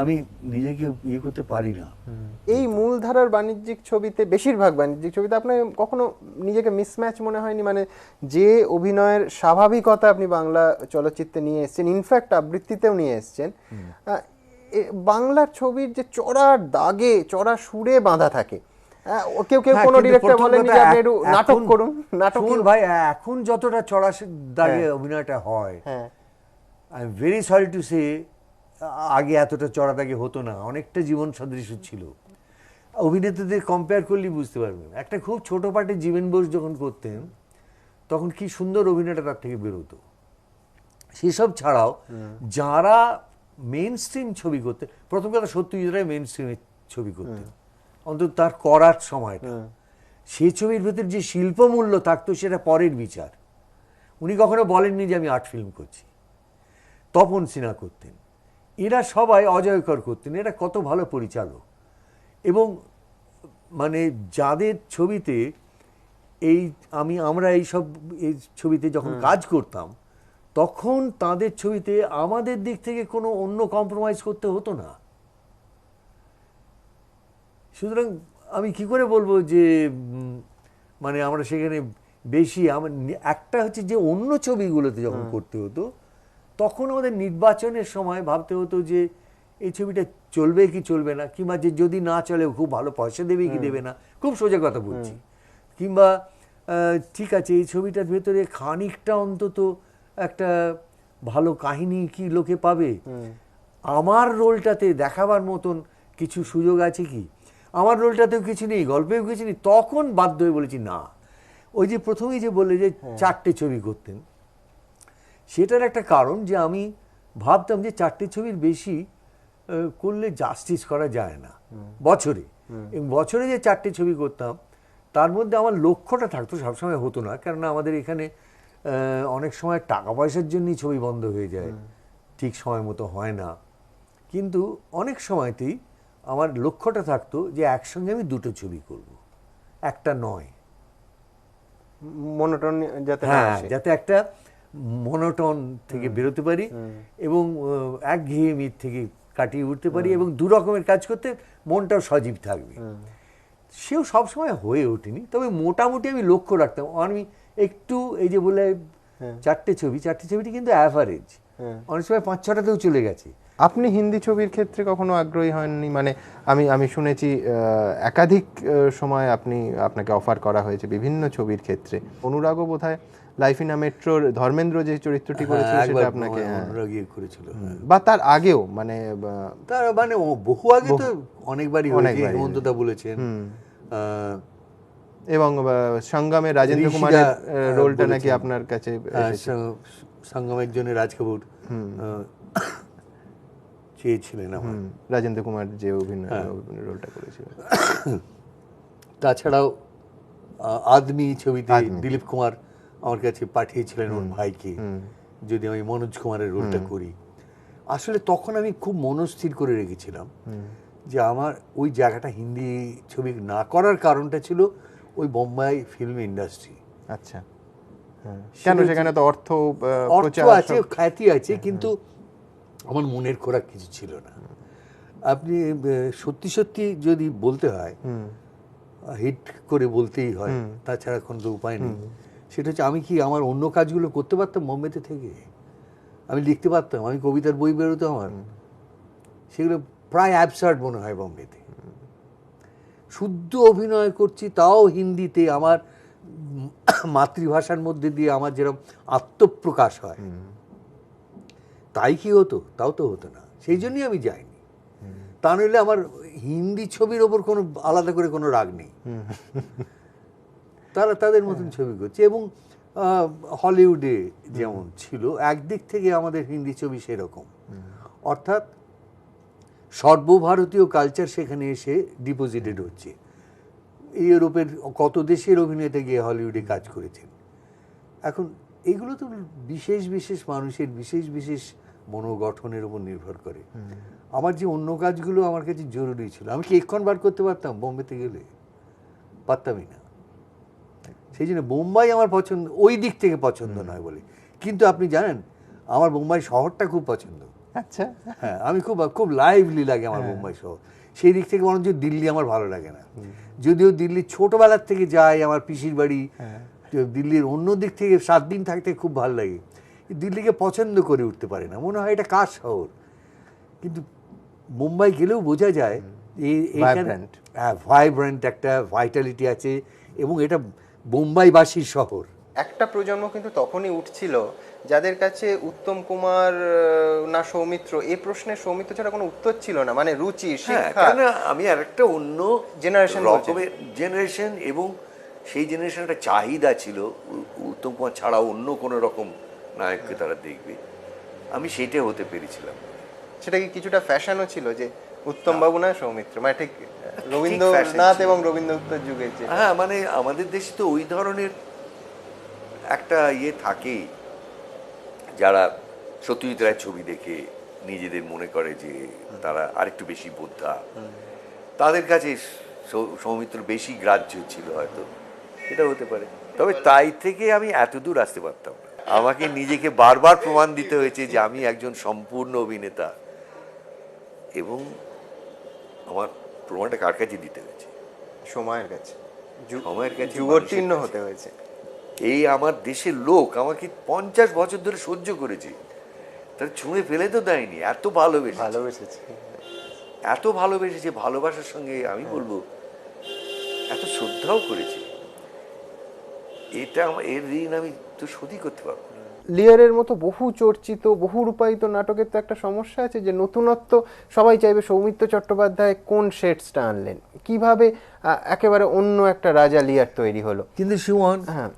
আমি নিজেকে ইয়ে করতে পারি না। এই মূলধারার বাণিজ্যিক ছবিতে, বেশিরভাগ বাণিজ্যিক ছবিতে আপনার কখনো নিজেকে মিসম্যাচ মনে হয়নি? মানে যে অভিনয়ের স্বাভাবিকতা আপনি বাংলা চলচ্চিত্রে নিয়ে এসেছেন, ইনফ্যাক্ট আবৃত্তিতেও নিয়ে এসেছেন, বাংলার ছবির যে চড়া দাগে, চড়া সুরে বাঁধা থাকে। কেউ কোনো ডিরেক্টর বলেন যে আপনি একটু নাটক করুন, নাটক ভাই এখন যতটা চড়া দাগে অভিনয়টা হয়, I am very sorry to say, আগে এতটা চড়া দাগে হতো না, অনেকটা জীবন সদৃশ ছিল। অভিনেতাদের কম্পেয়ার করলেই বুঝতে পারবেন। একটা খুব ছোট পার্টে জীবন বোস যখন করতেন তখন কি সুন্দর অভিনয়টা তার থেকে বেরোতো। সেসব ছাড়াও যারা মেইন স্ট্রিম ছবি করতেন, প্রথম কথা সত্যজিৎ রায় মেইন স্ট্রিমের ছবি করতেন, অন্তত তার করার সময়টা, সেই ছবির ভেতর যে শিল্পমূল্য থাকতো সেটা পরের বিচার। উনি কখনো বলেননি যে আমি আর্ট ফিল্ম করছি। তপন সিনহা করতেন, এরা সবাই অজয়কর করতেন, এরা কত ভালো পরিচালক। এবং মানে যাদের ছবিতে আমরা এই ছবিতে যখন কাজ করতাম তখন তাদের ছবিতে আমাদের দিক থেকে কোনো অন্য কম্প্রোমাইজ করতে হতো না। সুতরাং আমি কি করে বলবো যে মানে আমরা সেখানে বেশি, একটা হচ্ছে যে অন্য ছবিগুলোতে যখন করতে হতো তখন আমাদের নির্বাচনের সময় ভাবতে হতো যে এই ছবিটা চলবে কি চলবে না, কিংবা যে যদি না চলে খুব ভালো পয়সা দেবে কি দেবে না, খুব সোজা কথা বলছি। কিংবা ঠিক আছে এই ছবিটার ভেতরে খানিকটা অন্তত একটা ভালো কাহিনী কি লোকে পাবে, আমার রোলটাতে দেখাবার মতন কিছু সুযোগ আছে কি, আমার রোলটাতেও কিছু নেই, গল্পেও কিছু নেই, তখন বাধ্য হয়ে বলেছি না। ওই যে প্রথমেই যে বললে যে 4টে ছবি করতেন, সেটার একটা কারণ যে আমি ভাবতাম যে 4টে ছবির বেশি করলে জাস্টিস করা যায় না বছরে। এবং বছরে যে 4টে ছবি করতাম তার মধ্যে আমার লক্ষ্যটা থাকতো, সবসময় হতো না, কেননা আমাদের এখানে অনেক সময় টাকা পয়সার জন্যই ছবি বন্ধ হয়ে যায়, ঠিক সময় মতো হয় না। কিন্তু অনেক সময়তেই আমার লক্ষ্যটা থাকতো যে একসঙ্গে আমি 2টো ছবি করব, একটা নয়। মনোটন যাতে যাতে একটা মনোটন থেকে বেরোতে পারি এবং একঘেয়েমির থেকে কাটিয়ে উঠতে পারি, এবং 2 রকমের কাজ করতে মনটাও সজীব থাকবে। সেও সবসময় হয়ে ওঠেনি, তবে মোটামুটি আমি লক্ষ্য রাখতাম। আমি একটু এই যে বলে 4টে ছবিটি কিন্তু অ্যাভারেজ, অনেক সময় 5-6টাতেও চলে গেছে। আপনি হিন্দি ছবির ক্ষেত্রে কখনো আগ্রহী হননি? মানে আমি শুনেছি একাধিক সময় আপনাকে অফার করা হয়েছে বিভিন্ন ছবির ক্ষেত্রে। অনুরাগও বোধহয় লাইফ ইন আ মেট্রোর ধর্মেন্দ্র যে চরিত্রটি করেছিল সেটা আপনাকে অনুরাগী করেছিল, বা তার আগেও মানে বহু আগে তো অনেকবারই হয়েছে, হেমন্তদা বলেছেন। এবং সঙ্গমে রাজেন্দ্র কুমারের রোলটা নাকি আপনার কাছে, সঙ্গমের জন্য রাজ কাপুর চেয়েছিলেন আমার, রাজেন্দ্র কুমার যে অভিনয় রোলটা করেছিল। তাছাড়াও আদমি ছবিতে দিলীপ কুমার আমার কাছে পাঠিয়েছিলেন ওর ভাইকে, যদি আমি মনোজ কুমারের রোলটা করি। আসলে তখন আমি খুব মনস্থির করে রেখেছিলাম যে আমার ওই জায়গাটা হিন্দি ছবি না করার কারণটা ছিল ওই বোম্বাই ফিল্ম ইন্ডাস্ট্রি। আচ্ছা, কেন? সেখানে তো অর্থ আছে, খ্যাতি আছে, কিন্তু আমার মনের খোরাক কিছু ছিল না। আপনি সত্যি সত্যি যদি বলতে হয়, হিট করে বলতেই হয়, তাছাড়া কোনো তো উপায় নেই। সেটা হচ্ছে আমি কি আমার অন্য কাজগুলো করতে পারতাম বোম্বেতে থেকে, আমি লিখতে পারতাম, আমি কবিতার বই বেরোতো আমার, সেগুলো প্রায় অ্যাবসার্ড মনে হয় বোম্বেতে। শুদ্ধ অভিনয় করছি, তাও হিন্দিতে আমার মাতৃভাষার মধ্যে দিয়ে আমার যেরকম আত্মপ্রকাশ হয়, তাই কি হতো? তাও তো হতো না। সেই জন্যই আমি যাইনি। তা নইলে আমার হিন্দি ছবির ওপর কোনো আলাদা করে কোনো রাগ নেই। তারা তাদের মতন ছবি করছে। এবং হলিউডে যেমন ছিল, একদিক থেকে আমাদের হিন্দি ছবি সেরকম, অর্থাৎ সর্বভারতীয় কালচার সেখানে এসে ডিপোজিটেড হচ্ছে। ইউরোপের কত দেশের অভিনেতা গিয়ে হলিউডে কাজ করেছেন। এখন এগুলো তো বিশেষ বিশেষ মানুষের বিশেষ বিশেষ মনোগঠনের উপর নির্ভর করে। আমার যে অন্য কাজগুলো আমার কাছে জরুরি ছিল, আমি কি এক্ষণ বার করতে পারতাম বোম্বেতে গেলে? পারতামই না। সেই জন্য বোম্বাই আমার পছন্দ, ওই দিক থেকে পছন্দ নয় বলে। কিন্তু আপনি জানেন আমার বোম্বাই শহরটা খুব পছন্দ। আচ্ছা, হ্যাঁ, আমি খুব খুব লাইভলি লাগে আমার বোম্বাই শহর। সেই দিক থেকে বরঞ্চ দিল্লি আমার ভালো লাগে না। যদিও দিল্লি ছোটবেলার থেকে যাই, আমার পিসির বাড়ি দিল্লির অন্য দিক থেকে 7 দিন থাকতে খুব ভালো লাগে। দিল্লিকে পছন্দ করে উঠতে পারে না, মনে হয় এটা কার শহর। কিন্তু মুম্বাই গেলেও বোঝা যায় ভাইব্রেন্ট একটা ভাইটালিটি আছে, এবং এটা বোম্বাইবাসীর শহর। একটা প্রজন্ম কিন্তু তখনই উঠছিল যাদের কাছে উত্তম কুমার না সৌমিত্র, এই প্রশ্নের সৌমিত্র ছাড়া কোনো উত্তর ছিল না। মানে রুচি, শিক্ষা। আমি আরেকটা অন্য জেনারেশন, এবং সেই জেনারেশনটা চাহিদা ছিল উত্তম কুমার ছাড়া অন্য কোনো রকম নায়ককে তারা দেখবে। আমি সেটা হতে পেরেছিলাম। সেটা কি কিছুটা ফ্যাশনও ছিল যে উত্তম বাবু না সৌমিত্র, মানে ঠিক রবীন্দ্রনাথ এবং রবীন্দ্রনাথের যুগের যে, হ্যাঁ, মানে আমাদের দেশে তো ওই ধরনের একটা থাকে, যারা সত্যজিৎ রায়ের ছবি দেখে নিজেদের মনে করে যে তারা আরেকটু বেশি বোদ্ধা, তাদের কাছে সৌমিত্র বেশি গ্রাহ্য ছিল হয়তো, এটা হতে পারে। তবে তাই থেকে আমি এত দূর আসতে পারতাম না। আমাকে নিজেকে বারবার প্রমাণ দিতে হয়েছে যে আমি একজন সম্পূর্ণ অভিনেতা, এবং আমার প্রমাণটা কার কাছে দিতে হয়েছে? সময়ের কাছে, যুগোত্তীর্ণ হতে হয়েছে। এই আমার দেশের লোক আমাকে 50 বছর ধরে সহ্য করেছে, তার ছুঁড়ে ফেলে তো দেয়নি। এত ভালোবেসেছে, এত ভালোবেসেছে, ভালোবাসার সঙ্গে আমি বলবো এত শ্রদ্ধাও করেছে। এটা এর ঋণ আমি তো শোধই করতে পারবো না। লিয়ারের মতো বহু চর্চিত, বহু রূপায়িত নাটকের তো একটা সমস্যা আছে যে নতুনত্ব সবাই চাইবে। সৌমিত্র চট্টোপাধ্যায় কোন শেডসটা আনলেন, কিভাবে একেবারে অন্য একটা রাজা লিয়ার তৈরি হলো। কিন্তু সুমন, হ্যাঁ,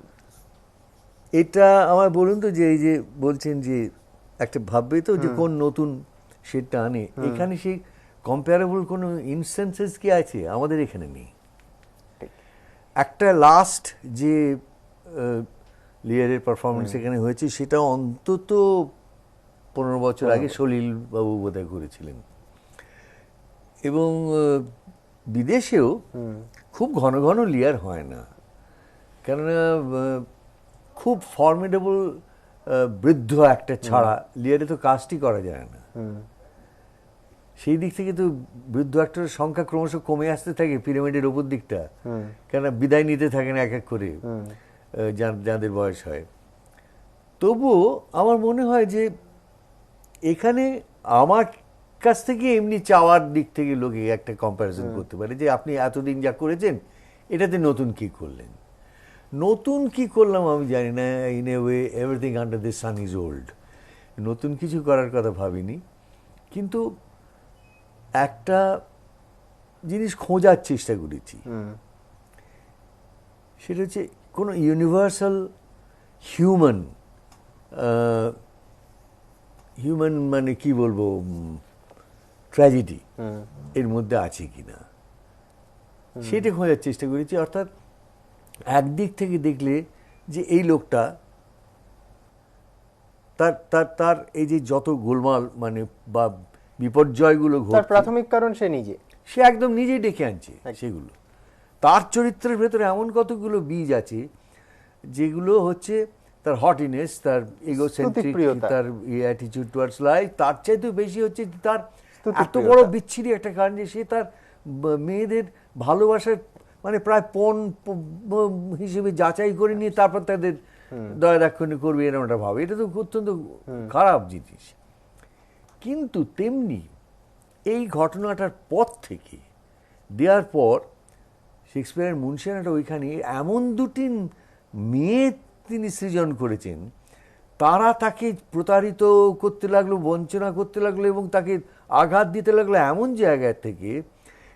এটা আমার বলুন তো, যে এই যে বলছেন যে একটা ভাববে তো যে কোন নতুন শেডটা আনে, এখানে সেই কম্পারেবল কোনো ইনস্ট্যান্সেস কি আছে? আমাদের এখানে নেই। একটা লাস্ট যে লিয়ারের পারফরমেন্স এখানে হয়েছে, সেটা অন্তত 15 বছর আগে সলিল বাবু বোধহয় করেছিলেন। এবং বিদেশেও খুব ঘন ঘন লিয়ার হয় না, কেননা খুব ফর্মিডেবল বৃদ্ধ একটা ছাড়া লিয়ারে তো কাজটি করা যায় না। সেই দিক থেকে তো বৃদ্ধ অ্যাক্টরের সংখ্যা ক্রমশ কমে আসতে থাকে পিরামিডের ওপর দিকটা, কেননা বিদায় নিতে থাকে না এক এক করে যাদের বয়স হয়। তবুও আমার মনে হয় যে এখানে আমার কাছ থেকে এমনি চাওয়ার দিক থেকে লোকে একটা কম্প্যারিজন করতে পারে যে আপনি এতদিন যা করেছেন, এটাতে নতুন কি করলেন। নতুন কি করলাম আমি জানি না। In a way everything under the sun is old. নতুন কিছু করার কথা ভাবিনি, কিন্তু একটা জিনিস খোঁজার চেষ্টা করেছি। সেটা হচ্ছে কোনো ইউনিভার্সাল হিউম্যান মানে কি বলবো, ট্র্যাজেডি এর মধ্যে আছে কিনা, সেটা খোঁজার চেষ্টা করেছি। অর্থাৎ একদিক থেকে দেখলে যে এই লোকটা তার এই যে যত গোলমাল মানে বা বিপর্যয়গুলো ঘটছে, প্রাথমিক কারণ সে একদম নিজেই ডেকে আনছে সেগুলো। তার চরিত্রের ভেতরে এমন কতগুলো বীজ আছে যেগুলো হচ্ছে তার হটিনেস, তার ইগোসেন্ট্রিক, তার অ্যাটিটিউড টুয়ার্ডস লাইফ, তার চাইতেও বেশি হচ্ছে তার এত বড় বিচ্ছিরি একটা কারণ যে সে তার মেয়েদের ভালোবাসার মানে প্রায় পণ হিসেবে যাচাই করে নিয়ে তারপর তাদের দয়া দাক্ষিণ্য করবে, এরকম একটা ভাবে। এটা তো অত্যন্ত খারাপ জিনিস। কিন্তু তেমনি এই ঘটনাটার পর থেকে দেওয়ার পর শেক্সপিয়ারের মুনশিয়ানাটা ওইখানে এমন দুটি মেয়ে তিনি সৃজন করেছেন, তারা তাকে প্রতারিত করতে লাগলো, বঞ্চনা করতে লাগলো এবং তাকে আঘাত দিতে লাগলো এমন জায়গা থেকে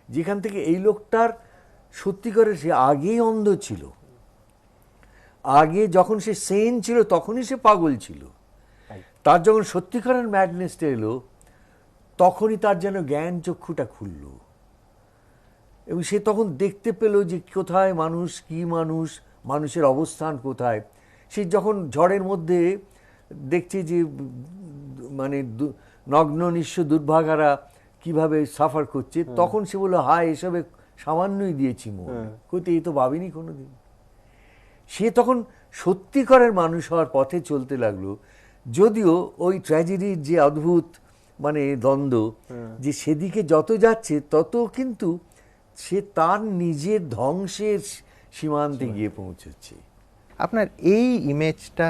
যেখান থেকে এই লোকটার সত্যিকারের সে আগেই অন্ধ ছিল, আগে যখন সে সেন ছিল তখনই সে পাগল ছিল, তার যখন সত্যিকারের ম্যাডনেসটা এলো তখনই তার যেন জ্ঞান চক্ষুটা খুলল এবং সে তখন দেখতে পেল যে কোথায় মানুষ, কি মানুষ, মানুষের অবস্থান কোথায়। সে যখন ঝড়ের মধ্যে দেখছে যে মানে নগ্ন নিঃস্ব দুর্ভাগারা কিভাবে সাফার করছে, তখন সে বলল হায় এসবে সামান্যই দিয়েছি মন, কইতে এই তো ভাবিনি কোনোদিন। সে তখন সত্যিকারের মানুষ হওয়ার পথে চলতে লাগলো, যদিও ওই ট্র্যাজেডির যে অদ্ভুত মানে দ্বন্দ্ব, যে সেদিকে যত যাচ্ছে তত কিন্তু সে তার নিজের ধ্বংসের সীমান্তে গিয়ে পৌঁছচ্ছে। আপনার এই ইমেজটা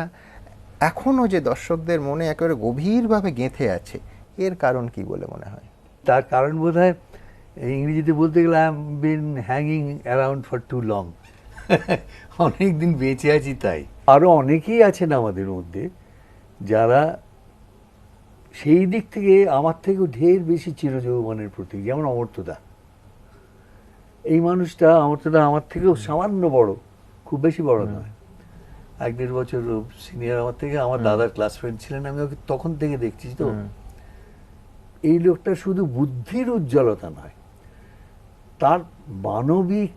এখনো যে দর্শকদের মনে একেবারে গভীরভাবে গেঁথে আছে, এর কারণ কি বলে মনে হয়? তার কারণ বোধহয় ইংরেজিতে বলতে গেলে I am been hanging around for too long, অনেক দিন বেঁচে আছি তাই। আরও অনেকেই আছেন আমাদের মধ্যে যারা সেই দিক থেকে আমার থেকেও ঢের বেশি চিরযৌবনের প্রতীক, যেমন অমর্ত্যদা। এই মানুষটা অমর্ত্যদা আমার থেকেও সামান্য বড়, খুব বেশি বড় নয়, 1-1.5 বছর সিনিয়র আমার থেকে। আমার দাদার ক্লাস ফ্রেন্ড ছিলেন, আমি ওকে তখন থেকে দেখছি। তো এই লোকটা শুধু বুদ্ধির উজ্জ্বলতা নয়, তার মানবিক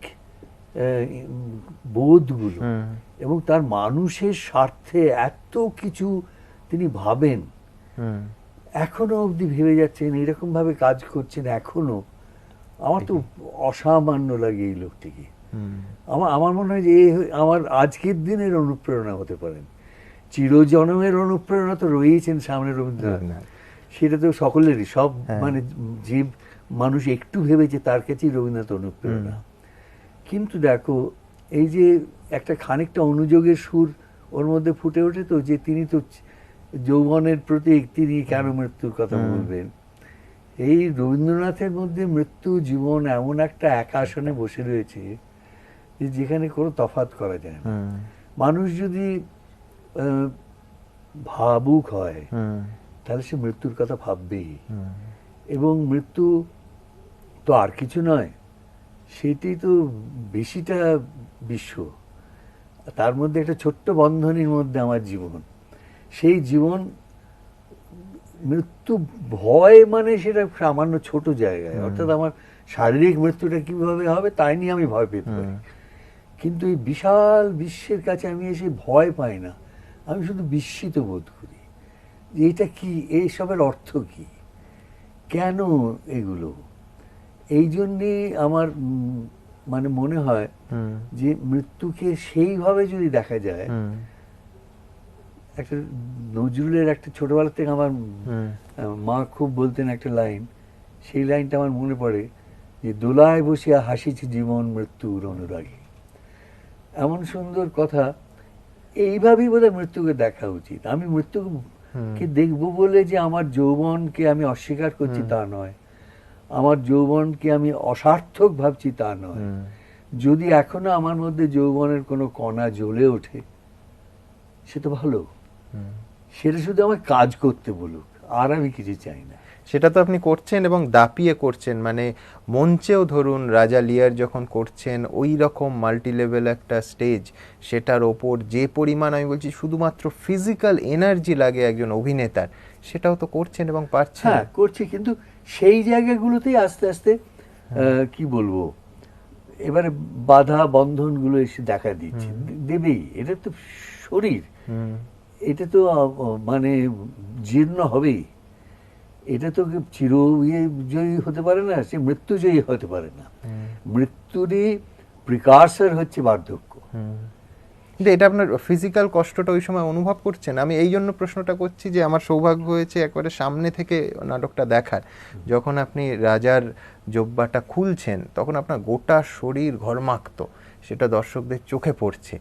বোধগুলো এবং তার মানুষের স্বার্থে এত কিছু তিনি ভাবেন, এখনো অবধি ভেবে যাচ্ছেন, এরকম ভাবে কাজ করছেন এখনো। আমার তো অসামান্য লাগে এই লোকটিকে। আমার মনে হয় যে আমার আজকের দিনের অনুপ্রেরণা হতে পারেন। চিরজন্মের অনুপ্রেরণা তো রয়েছেন সামনে রবীন্দ্রনাথ, সেটা তো সকলেরই, সব মানে যে মানুষ একটু ভেবেছে তার কাছেই রবীন্দ্রনাথ অনুপ্রেরণা। কিন্তু দেখো এই যে একটা খানিকটা অনুযোগের সুর ওর মধ্যে ফুটে ওঠে, তো যে তিনি তো যৌবনের প্রতীক, তিনি কেন মৃত্যুর কথা বলবেন। এই রবীন্দ্রনাথের মধ্যে মৃত্যু জীবন এমন একটা এক আসনে বসে রয়েছে যেখানে কোনো তফাৎ করা যায় না। মানুষ যদি ভাবুক হয় তাহলে সে মৃত্যুর কথা ভাববেই, এবং মৃত্যু তো আর কিছু নয়, সেটি তো বেশিটা বিশ্ব, তার মধ্যে একটা ছোট্ট বন্ধনীর মধ্যে আমার জীবন। সেই জীবন মৃত্যু ভয় মানে সেটা সামান্য ছোট জায়গায়, অর্থাৎ আমার শারীরিক মৃত্যুটা কিভাবে হবে তাই নিয়ে আমি ভয় পেতে পারি, কিন্তু এই বিশাল বিশ্বের কাছে আমি এসে ভয় পাই না, আমি শুধু বিস্মিত বোধ করি যে এটা কি, এইসবের অর্থ কি, কেন এগুলো। এই জন্যে আমার মানে মনে হয় যে মৃত্যুকে সেইভাবে যদি দেখা যায়, একটা নজরুলের একটা ছোটবেলা থেকে আমার মা খুব বলতেন একটা লাইন, সেই লাইনটা আমার মনে পড়ে যে দোলায় বসিয়া হাসিছে জীবন মৃত্যুর অনুরাগী। এমন সুন্দর কথা, এইভাবেই বোধহয় মৃত্যুকে দেখা উচিত। আমি মৃত্যুকে দেখবো বলে যে আমার যৌবনকে আমি অস্বীকার করছি তা নয়, আমার যৌবনকে আমি অসার্থক ভাবছি তা নয়। যদি এখনো আমার মধ্যে যৌবনের কোনো কণা জ্বলে ওঠে সে তো ভালো, সেটা শুধু আমার কাজ করতে বলুক, আর আমি কিছু চাই না। সেটা তো আপনি করছেন এবং দাপিয়ে করছেন, মানে মঞ্চেও ধরুন রাজা লিয়ার যখন করছেন ওই রকম মাল্টি লেভেল একটা স্টেজ, সেটার ওপর যে পরিমাণ আমি বলছি শুধুমাত্র ফিজিক্যাল এনার্জি লাগে একজন অভিনেতার, সেটাও তো করছেন এবং পারছেন। হ্যাঁ করছি, কিন্তু সেই জায়গাগুলোতেই আস্তে আস্তে কি বলবো, এবারে বাধা বন্ধনগুলো এসে দেখা দিচ্ছে, দেবেই। এটা তো শরীর, এটা তো মানে জীর্ণ হবেই, এটা তো চির জয়ী হতে পারে না, সে মৃত্যু জয়ী হতে পারে না। মৃত্যুরই প্রিকারসর হচ্ছে বার্ধক্য। কিন্তু এটা আপনার ফিজিক্যাল কষ্টটা ওই সময় অনুভব করছেন? আমি এই জন্য প্রশ্নটা করছি যে আমার সৌভাগ্য হয়েছে একবারে সামনে থেকে নাটকটা দেখার। যখন আপনি রাজার জোব্বাটা খুলছেন তখন আপনার গোটা শরীর ঘর্মাক্ত, সেটা দর্শকদের চোখে পড়ছে।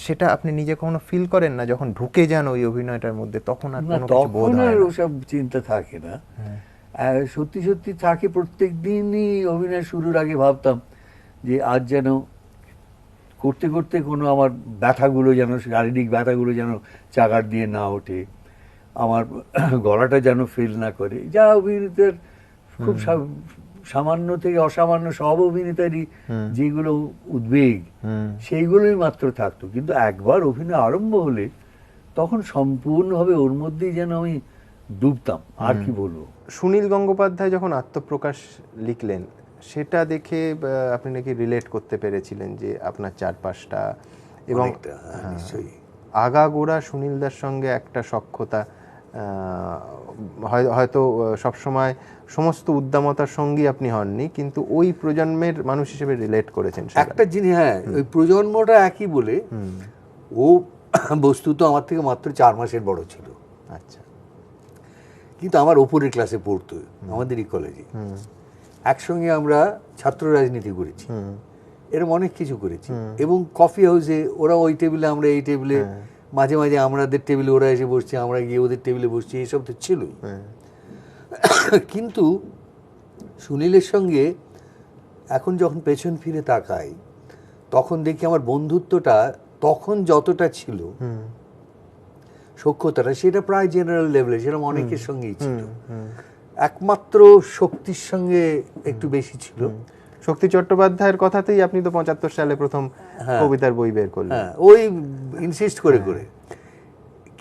সেটা আপনি নিজে কখনো ফিল করেন না যখন ঢুকে যান ওই অভিনয়টার মধ্যে? তখন আর কোনো কিছু বোধ হয় না, ওসব চিন্তা থাকে না। সত্যি সত্যি থাকে, প্রত্যেক দিনই অভিনয় শুরুর আগে ভাবতাম যে আজ যেন করতে করতে কোনো আমার ব্যথাগুলো যেন, শারীরিক ব্যথাগুলো যেন চাগার দিয়ে না ওঠে, আমার গলাটা যেন ফিল না করে, যা অভিনেতার খুব সামান্য থেকে অসামান্য সব অভিনেতারই যেগুলো উদ্বেগ সেইগুলোই মাত্র থাকতো। কিন্তু একবার অভিনয় আরম্ভ হলে তখন সম্পূর্ণভাবে ওর মধ্যেই যেন আমি ডুবতাম, আর কি বলবো। সুনীল গঙ্গোপাধ্যায় যখন আত্মপ্রকাশ লিখলেন, সেটা দেখে আপনি নাকি রিলেট করতে পেরেছিলেন যে আপনার চারপাশটা এবং নিশ্চয়ই আগাগোড়া সুনীলদার সঙ্গে একটা সখ্যতা, হয়তো সবসময় সমস্ত উদ্দামতার সঙ্গী আপনি হননি, কিন্তু ওই প্রজন্মের মানুষ হিসেবে রিলেট করেছেন। একটা জিনিস, হ্যাঁ, ওই প্রজন্মটা একই বলে ও বস্তুত আমার থেকে মাত্র 4 মাসের বড় ছিল। আচ্ছা। কিন্তু আমার ওপরের ক্লাসে পড়তো, আমাদেরই কলেজে। একসঙ্গে আমরা ছাত্র রাজনীতি করেছি, এরকম অনেক কিছু করেছি, এবং কফি হাউসে ওরা ওই টেবিলে, আমরা এই টেবিলে, মাঝে মাঝে আমাদের টেবিলে ওরা এসে বসছে, আমরা গিয়ে ওদের টেবিলে বসছি, এইসব তো ছিলই। কিন্তু সুনীলের সঙ্গে এখন যখন পেছন ফিরে তাকাই, তখন দেখি আমার বন্ধুত্বটা তখন যতটা ছিল, সখ্যতাটা, সেটা প্রায় জেনারেল লেভেলে, সেরকম অনেকের সঙ্গেই ছিল। একমাত্র শক্তির সঙ্গে একটু বেশি ছিল। শক্তি চট্টোপাধ্যায়ের কথাতেই আপনি তো 75 সালে প্রথম কবিতার বই বের করলেন। হ্যাঁ, ওই ইনসিস্ট করে করে।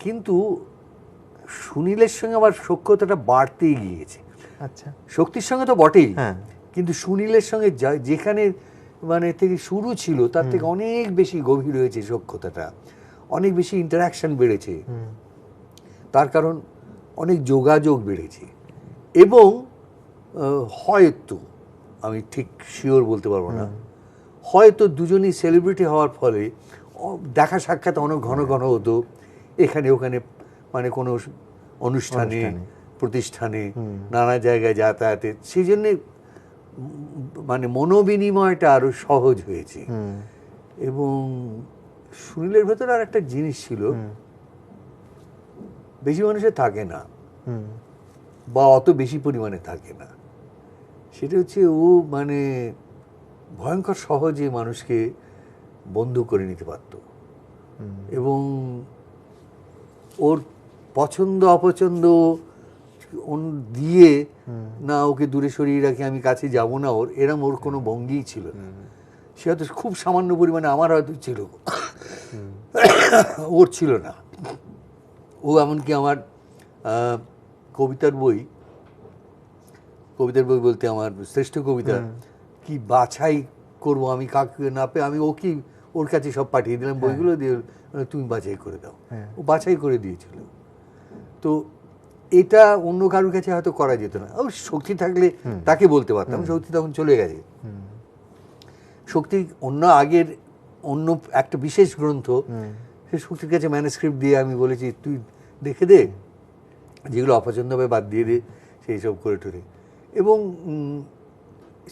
কিন্তু সুনীলের সঙ্গে আমার সখ্যতাটা বাড়তেই গিয়েছে। আচ্ছা। শক্তির সঙ্গে তো বটেই, কিন্তু সুনীলের সঙ্গে যেখানে মানে থেকে শুরু ছিল তার থেকে অনেক বেশি গভীর হয়েছে সখ্যতাটা, অনেক বেশি ইন্টারাকশন বেড়েছে। তার কারণ অনেক যোগাযোগ বেড়েছে, এবং হয়তো, আমি ঠিক শিওর বলতে পারবো না, হয়তো দুজনই সেলিব্রিটি হওয়ার ফলে দেখা সাক্ষাৎ অনেক ঘন ঘন হতো, এখানে ওখানে, মানে কোনো অনুষ্ঠানে, প্রতিষ্ঠানে, নানা জায়গায় যাতায়াতে, সেই জন্যে মানে মনোবিনিময়টা আরো সহজ হয়েছে। এবং সুনীলের ভেতরে আর একটা জিনিস ছিল, বেশি মানুষের থাকে না, বা অত বেশি পরিমাণে থাকে না, সেটা হচ্ছে ও মানে ভয়ঙ্কর সহজে মানুষকে বন্ধু করে নিতে পারত, এবং ওর পছন্দ অপছন্দ দিয়ে না ওকে দূরে সরিয়ে রাখি, আমি কাছে যাব না ওর, এরম ওর কোনো ভঙ্গিই ছিল না। সে হয়তো খুব সামান্য পরিমাণে আমার হয়তো ছিল, ওর ছিল না। ও এমনকি আমার কবিতার বই বলতে আমার শ্রেষ্ঠ কবিতা কি বাছাই করব আমি, কাকে না পেয়ে আমি ওর কাছে সব পাঠিয়ে দিলাম, বইগুলো দিয়ে তুমি বাছাই করে দাও। ও বাছাই করে দিয়েছিল। তো এটা অন্য কারোর কাছে হয়তো করা যেত না। ও শক্তি থাকলে তাকে বলতে পারতাম, শক্তি তখন চলে গেছে। শক্তি অন্য একটা বিশেষ গ্রন্থ, সে শক্তির কাছে ম্যানুস্ক্রিপ্ট দিয়ে আমি বলেছি তুই দেখে দে, যেগুলো অপছন্দ হবে বাদ দিয়ে দে, সেই সব করে টরে। এবং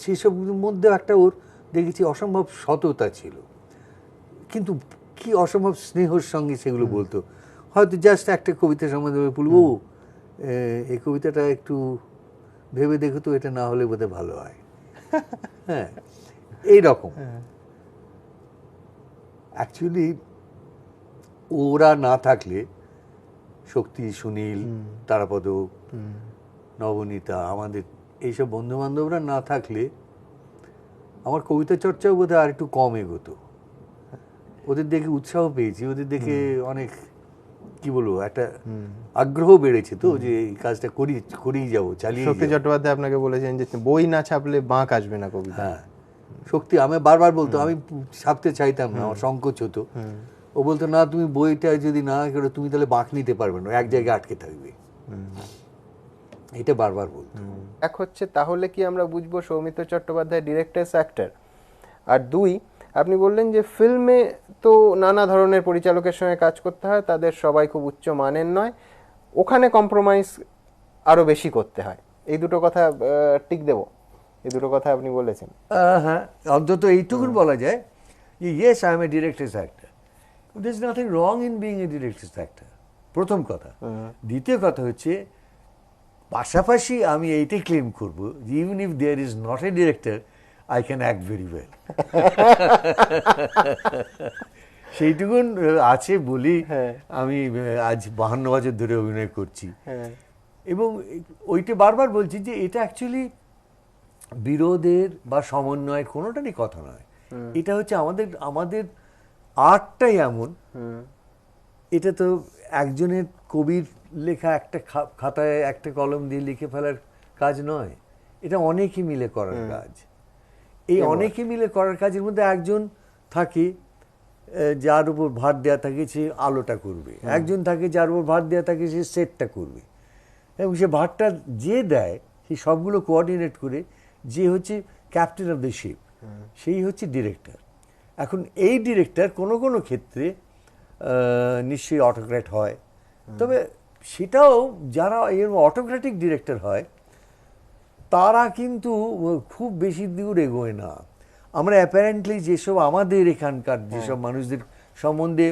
সেই সবের মধ্যে একটা ওর দেখেছি অসম্ভব সততা ছিল, কিন্তু কি অসম্ভব স্নেহর সঙ্গে সেগুলো বলতো। হয়তো জাস্ট একটা কবিতা সম্বন্ধে বলবো, এই কবিতাটা একটু ভেবে দেখো তো, এটা না হলে বোধহয় ভালো হয়। হ্যাঁ, এইরকম। অ্যাকচুয়ালি ওরা না থাকলে, শক্তি, সুনীল, তারাপদ, নবনীতা, আমাদের এইসব বন্ধু বান্ধবরা না থাকলে আমার কবিতা চর্চাও বোধহয় আর একটু কম এগোতো। ওদের দেখে উৎসাহ পেয়েছি, ওদের দেখে অনেক, কি বলবো, একটা আগ্রহ বেড়েছে তো, যে এই কাজটা করেই যাবো, চালিয়ে। শক্তি চট্টোপাধ্যায় আপনাকে বলেছেন যে বই না ছাপলে বাঁক আসবে না কবিতা। হ্যাঁ, শক্তি আমি বারবার বলতো, আমি ছাপতে চাইতাম না, আমার সংকোচ হতো। ও বলতো না, তুমি বইটা যদি না করো তুমি তাহলে বাঁক নিতে পারবে না, এক জায়গায় আটকে থাকবে, এটা বারবার বলতো। এক হচ্ছে, তাহলে কি আমরা বুঝবো সৌমিত্র চট্টোপাধ্যায় ডিরেক্টরস অ্যাক্টর? আর দুই, আপনি বললেন যে ফিল্মে তো নানা ধরনের পরিচালকের সঙ্গে কাজ করতে হয়, তাদের সবাই খুব উচ্চ মানের নয়, ওখানে কম্প্রোমাইজ আরো বেশি করতে হয়। এই দুটো কথা টিক দেব, এই দুটো কথা আপনি বলেছেন। হ্যাঁ, অন্তত এইটুকুন বলা যায় যে yes, I am a director's actor, there is nothing wrong in being a director's actor, প্রথম কথা। দ্বিতীয় কথা হচ্ছে, পাশাপাশি আমি এইটাই ক্লেম করবো যে even if there is not a director, I can act very well. সেইটুকুন আছে বলি আমি আজ 52 বছর ধরে অভিনয় করছি। এবং ওইটা বারবার বলছি যে এটা অ্যাকচুয়ালি বিরোধের বা সমন্বয়ের কোনোটারই কথা নয়। এটা হচ্ছে আমাদের আর্টটাই এমন, এটা তো একজনের কবির লেখা একটা খাতায় একটা কলম দিয়ে লিখে ফেলার কাজ নয়, এটা অনেকে মিলে করার কাজ। এই অনেকে মিলে করার কাজের মধ্যে একজন থাকে যার উপর ভার দেওয়া থাকে সে আলোটা করবে, একজন থাকে যার উপর ভার দেওয়া থাকে সে সেটটা করবে, এবং সে ভারটা যে দেয় সেই সবগুলো কোঅর্ডিনেট করে যে হচ্ছে ক্যাপ্টেন অফ দ্য শিপ, সেই হচ্ছে ডিরেক্টর। এখন এই ডিরেক্টর কোনো কোনো ক্ষেত্রে নিশ্চয়ই অটোক্র্যাট হয়, তবে সেটাও যারা এর অটোক্র্যাটিক ডিরেক্টর হয় তারা কিন্তু খুব বেশি দূর এগোয় না। আমরা অ্যাপারেন্টলি যেসব আমাদের এখানকার যেসব মানুষদের সম্বন্ধে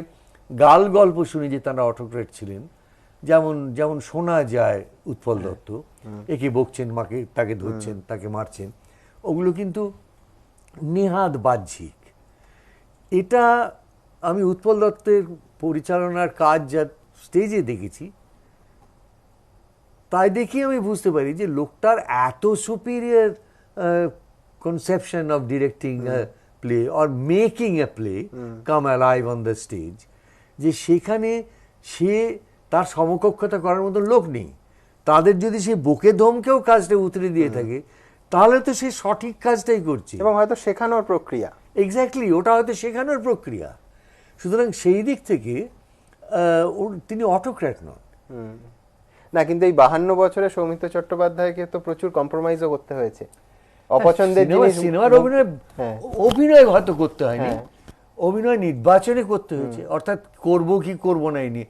গাল গল্প শুনি যে তারা অটোক্র্যাট ছিলেন, যেমন শোনা যায় উৎপল দত্ত একে বকছেন, মাকে তাকে ধরছেন, তাকে মারছেন, ওগুলো কিন্তু নেহাত বাহ্যিক। এটা আমি উৎপল দত্তের পরিচালনার কাজ যা স্টেজে দেখেছি তাই দেখি আমি বুঝতে পারি যে লোকটার এত superior conception of directing a play or making a play come alive on the stage, যে সেখানে সে তার সমকক্ষতা করার মতো লোক নেই। তাদের যদি সে বকে ধমকেও কাজটা উতরে দিয়ে থাকে তাহলে তো সে সঠিক কাজটাই করছে, এবং হয়তো শেখানোর প্রক্রিয়া। এক্স্যাক্টলি, ওটা হয়তো শেখানোর প্রক্রিয়া। সুতরাং সেই দিক থেকে তিনি অটোক্র্যাট নন। না, কিন্তু এই 52 বছরে সৌমিত্র চট্টোপাধ্যায়কে তো প্রচুর কম্প্রোমাইজও করতে হয়েছে। অপছন্দের জিনিস সিনেমার অভিনয় হয়তো করতে হয়নি, অভিনয় নির্বাচনে করতে হয়েছে, অর্থাৎ করব কি করব না এই নিয়ে।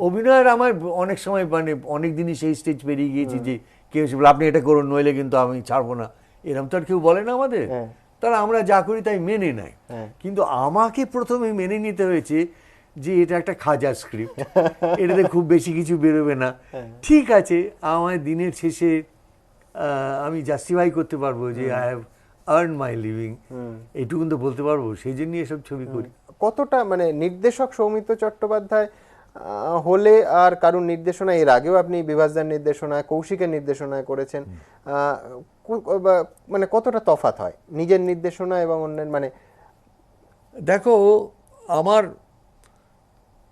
অভিনয়ের আমার অনেক সময় মানে অনেক দিনই সেই স্টেজ পেরিয়ে গিয়েছি যে কেউ এসে বলে আপনি এটা করুন নইলে কিন্তু আমি ছাড়বো না, এরকম তো আর কেউ বলে না আমাদের। তারা আমরা যা করি তাই মেনে নেয়, কিন্তু আমাকে প্রথমে মেনে নিতে হয়েছে যে এটা একটা খাজা স্ক্রিপ্ট, এটাতে খুব বেশি কিছু বেরোবে না। ঠিক আছে, আমার দিনের শেষে আমি জাস্টিফাই করতে পারবো যে I have earn my living, এইটুকুন তো বলতে পারবো, সেই জন্য এসব ছবি করি। কতটা মানে নির্দেশক সৌমিত্র চট্টোপাধ্যায় হলে আর কারুর নির্দেশনা, এর আগেও আপনি বিভাসদার নির্দেশনায়, কৌশিকের নির্দেশনায় করেছেন, মানে কতটা তফাৎ হয় নিজের নির্দেশনা এবং অন্যের? মানে দেখো, আমার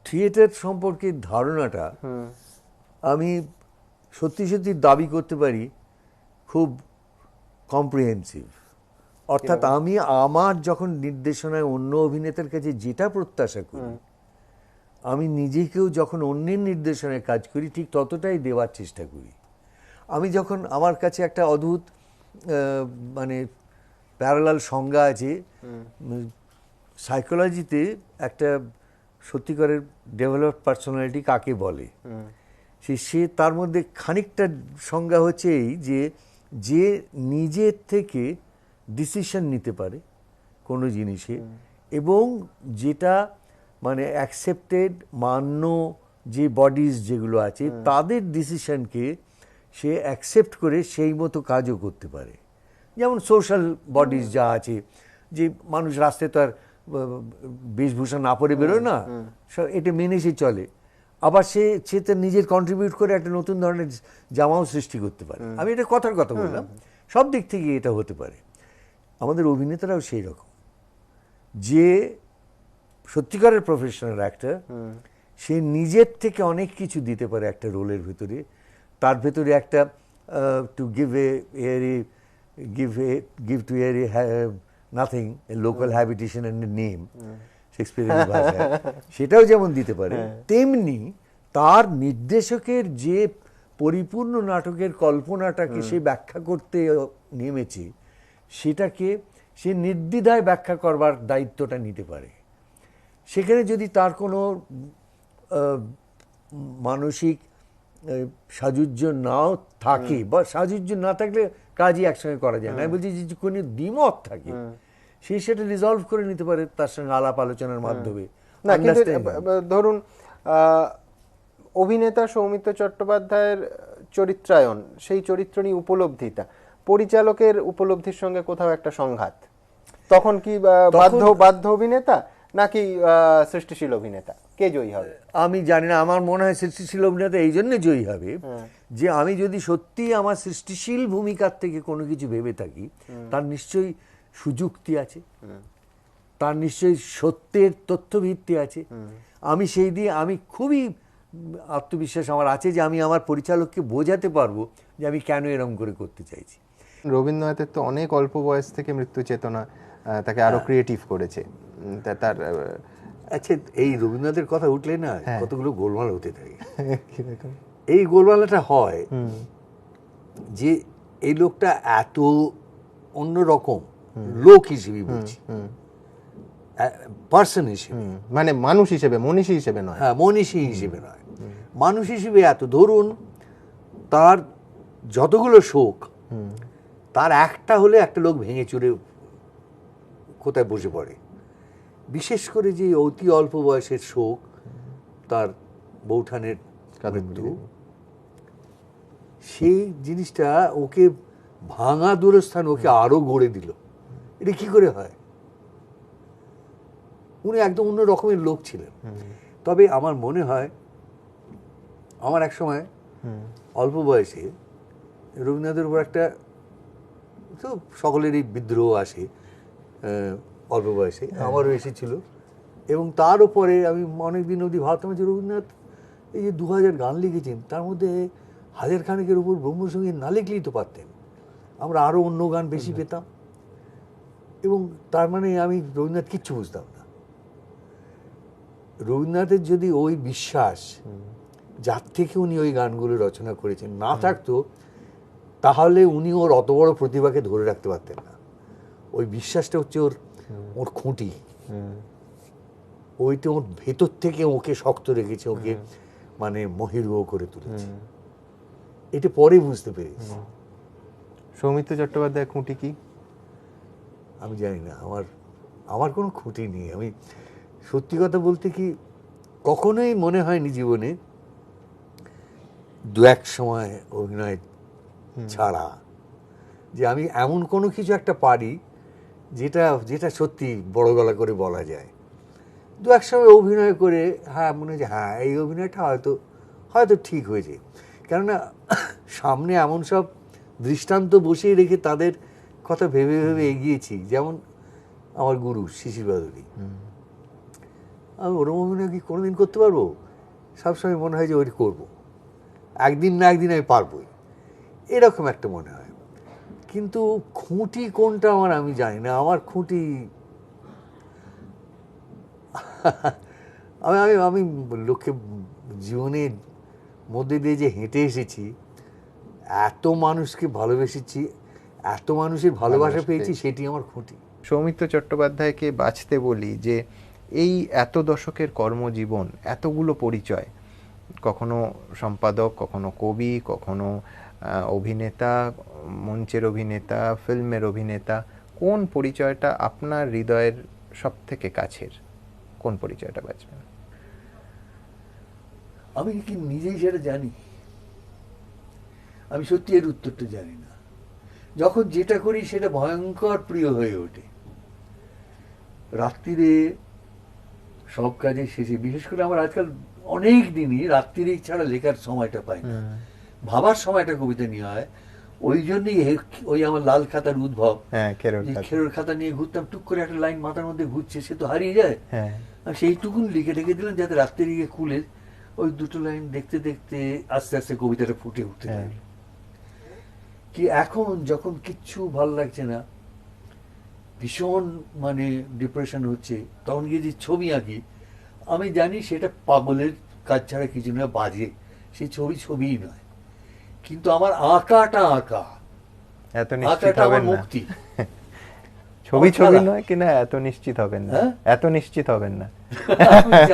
থিয়েটার সম্পর্কে ধারণাটা আমি সত্যি সত্যি দাবি করতে পারি খুব কম্প্রিহেন্সিভ। অর্থাৎ আমি আমার যখন নির্দেশনায় অন্য অভিনেতার কাছে যেটা প্রত্যাশা করি, আমি নিজেকেও যখন অন্যের নির্দেশনায় কাজ করি ঠিক ততটাই দেওয়ার চেষ্টা করি। আমি যখন, আমার কাছে একটা অদ্ভুত মানে প্যারালাল সংজ্ঞা আছে সাইকোলজিতে, একটা সত্যিকারের ডেভেলপড পার্সোনালিটি কাকে বলে, সে তার মধ্যে খানিকটা সংজ্ঞা হচ্ছে এই যে নিজের থেকে ডিসিশন নিতে পারে কোনো জিনিসে, এবং যেটা মানে অ্যাকসেপ্টেড মান্য যে বডিজ যেগুলো আছে তাদের ডিসিশনকে সে অ্যাকসেপ্ট করে সেই মতো কাজও করতে পারে। যেমন সোশ্যাল বডিজ যা আছে, যে মানুষ রাস্তায় তো আর বেশভূষা না পরে বেরোয় না, এটা মেনে সে চলে, আবার সে তার নিজের কন্ট্রিবিউট করে একটা নতুন ধরনের জামাও সৃষ্টি করতে পারে। আমি এটা কথার কথা বললাম, সব দিক থেকে এটা হতে পারে। আমাদের অভিনেতারাও সেই রকম, যে সত্যিকারের প্রফেশনাল অ্যাক্টর, সে নিজের থেকে অনেক কিছু দিতে পারে একটা রোলের ভেতরে। তার ভেতরে একটা two give to airy nothing, a local habitation and a name, শেক্সপিয়ারের ভাষায়, সেটাও যেমন দিতে পারে, তেমনি তার নির্দেশকের যে পরিপূর্ণ নাটকের কল্পনাটাকে সে ব্যাখ্যা করতে নেমেছে সেটাকে সে নির্দ্বিধায় ব্যাখ্যা করবার দায়িত্বটা নিতে পারে। সেখানে যদি তার কোনো মানসিক সাজুজ্য নাও থাকে, বা সাজুজ্য না থাকলে কাজই একসঙ্গে করা যায় না, আমি বলছি যে কোনো দ্বিমত থাকে, সে সেটা রিজলভ করে নিতে পারে তার সঙ্গে আলাপ আলোচনার মাধ্যমে। না, কিন্তু ধরুন অভিনেতা সৌমিত্র চট্টোপাধ্যায়ের চরিত্রায়ন, সেই চরিত্র নিয়ে উপলব্ধিটা পরিচালকের উপলব্ধির সঙ্গে কোথাও একটা সংঘাত, তখন কি বাধ্য অভিনেতা নাকি সৃষ্টিশীল অভিনেতা, কে জয়ী হবে? আমি জানি না, আমার মনে হয় সৃষ্টিশীল অভিনেতা এই জন্য জয়ী হবে যে আমি যদি সত্যি আমার সৃষ্টিশীল ভূমিকার থেকে কোনো কিছু ভেবে থাকি, তার নিশ্চয়ই সুযুক্তি আছে, তার নিশ্চয়ই সত্যের তথ্যভিত্তি আছে। আমি সেই দিয়ে আমি খুবই আত্মবিশ্বাস আমার আছে যে আমি আমার পরিচালককে বোঝাতে পারবো যে আমি কেন এরকম করে করতে চাইছি। রবীন্দ্রনাথের তো অনেক অল্প বয়স থেকে মৃত্যু চেতনা তাকে আরো ক্রিয়েটিভ করেছে। তার আচ্ছা, এই রবীন্দ্রনাথের কথা উঠলে না কতগুলো গোলমাল হতে থাকে। এই গোলমালাটা হয় যে এই লোকটা এত অন্যরকম লোক হিসেবে বলছি, পার্সন হিসেবে, মানে মানুষ হিসেবে, মনীষী হিসেবে নয়। হ্যাঁ, মনীষী হিসেবে নয়, মানুষ হিসেবে এত, ধরুন তার যতগুলো শোক, তার একটা হলে একটা লোক ভেঙে চুরে কোথায় বসে পড়ে। বিশেষ করে যে অতি অল্প বয়সের শোক, তার বৌঠানের মৃত্যু, সেই জিনিসটা ওকে ভাঙা দূরস্থান ওকে আরো গড়ে দিল। এটা কি করে হয়? উনি একদম অন্য রকমের লোক ছিলেন। তবে আমার মনে হয়, আমার এক সময় অল্প বয়সে রবীন্দ্রনাথের উপর একটা, তো সকলেরই বিদ্রোহ আসে অল্প বয়সে, আমারও এসেছিল। এবং তার উপরে আমি অনেকদিন অবধি ভাবতাম যে রবীন্দ্রনাথ এই যে 2000 গান লিখেছেন, তার মধ্যে 1000 খানেকের উপর ব্রহ্মসঙ্গীত না লিখলেই তো পারতেন, আমরা আরও অন্য গান বেশি পেতাম। এবং তার মানে আমি রবীন্দ্রনাথ কিচ্ছু বুঝতাম না। রবীন্দ্রনাথের যদি ওই বিশ্বাস, যার থেকে উনি ওই গানগুলো রচনা করেছেন, না থাকতো, তাহলে উনি ওর অত বড় প্রতিভাকে ধরে রাখতে পারতেন না। ওই বিশ্বাসটা হচ্ছে ওর খুঁটি, ওইটা ওর ভেতর থেকে ওকে শক্ত রেখেছে, ওকে মানে মহিরুহ করে তুলেছে। এটা পরে বুঝতে পেরেছি। সৌমিত্র চট্টোপাধ্যায় খুঁটি কি? আমি জানি না, আমার কোনো খুঁটি নেই। আমি সত্যি কথা বলতে কি, কখনোই মনে হয়নি জীবনে দু এক সময় অভিনয় ছাড়া যে আমি এমন কোনো কিছু একটা পারি যেটা সত্যি বড় গলা করে বলা যায়। দু এক সময় অভিনয় করে হ্যাঁ মনে হয় যে হ্যাঁ এই অভিনয়টা হয়তো ঠিক হয়েছে, কেননা সামনে এমন সব দৃষ্টান্ত বসিয়ে রেখে তাদের কথা ভেবে ভেবে এগিয়েছি। যেমন আমার গুরু শিশির বাদুড়ি, আমি ওরম অভিনয় কি কোনোদিন করতে পারবো? সবসময় মনে হয় যে ওইটা করবো, একদিন না একদিন আমি পারবোই, এরকম একটা মনে হয়। কিন্তু খুঁটি কোনটা আমি জানি না। আমার খুঁটি আমি লোককে জীবনের মধ্যে দিয়ে যে হেঁটে এসেছি, এত মানুষকে ভালোবেসেছি, এত মানুষের ভালোবাসা পেয়েছি, সেটি আমার খুঁটি। সৌমিত্র চট্টোপাধ্যায়কে বাঁচতে বলি যে এই এত দশকের কর্মজীবন, এতগুলো পরিচয়, কখনো সম্পাদক, কখনো কবি, কখনো অভিনেতা, মঞ্চের অভিনেতা, ফিল্মের অভিনেতা, কোন পরিচয়টা আপনার হৃদয়ের সব থেকে কাছের? কোন পরিচয়টা বাঁচবেন? আমি কি নিজেই সেটা জানি? আমি সত্যি এর উত্তরটা জানি না। যখন যেটা করি সেটা ভয়ঙ্কর প্রিয় হয়ে ওঠে। রাত্রিরে সব কাজের শেষে, বিশেষ করে আমার আজকাল অনেক দিনই রাত্রিরে ছাড়া লেখার সময়টা পাই না, ভাবার সময়টা কবিতা নিয়ে হয়। ওই জন্যই ওই আমার লাল খাতার উদ্ভব। খেরোর খাতা নিয়ে ঘুরতাম, টুক করে একটা লাইন মাথার মধ্যে ঘুরছে, সে তো হারিয়ে যায়। আর সেইটুকুন লিখে রেখে দিলাম যাতে রাত্রে গিয়ে খুলে ওই দুটো লাইন দেখতে দেখতে আস্তে আস্তে কবিতাটা ফুটে উঠতে থাকে। কি এখন যখন কিচ্ছু ভালো লাগছে না, ভীষণ মানে ডিপ্রেশন হচ্ছে, তখন গিয়ে যে ছবি আঁকি, আমি জানি সেটা পাগলের কাজ ছাড়া কিছু না, বাজে, সেই ছবিই নয়, কিন্তু আমার আঁকাটা এত নিশ্চিত হবেন না। মুক্তি। ছবি নয় কিনা এত নিশ্চিত হবেন না, এত নিশ্চিত হবেন না।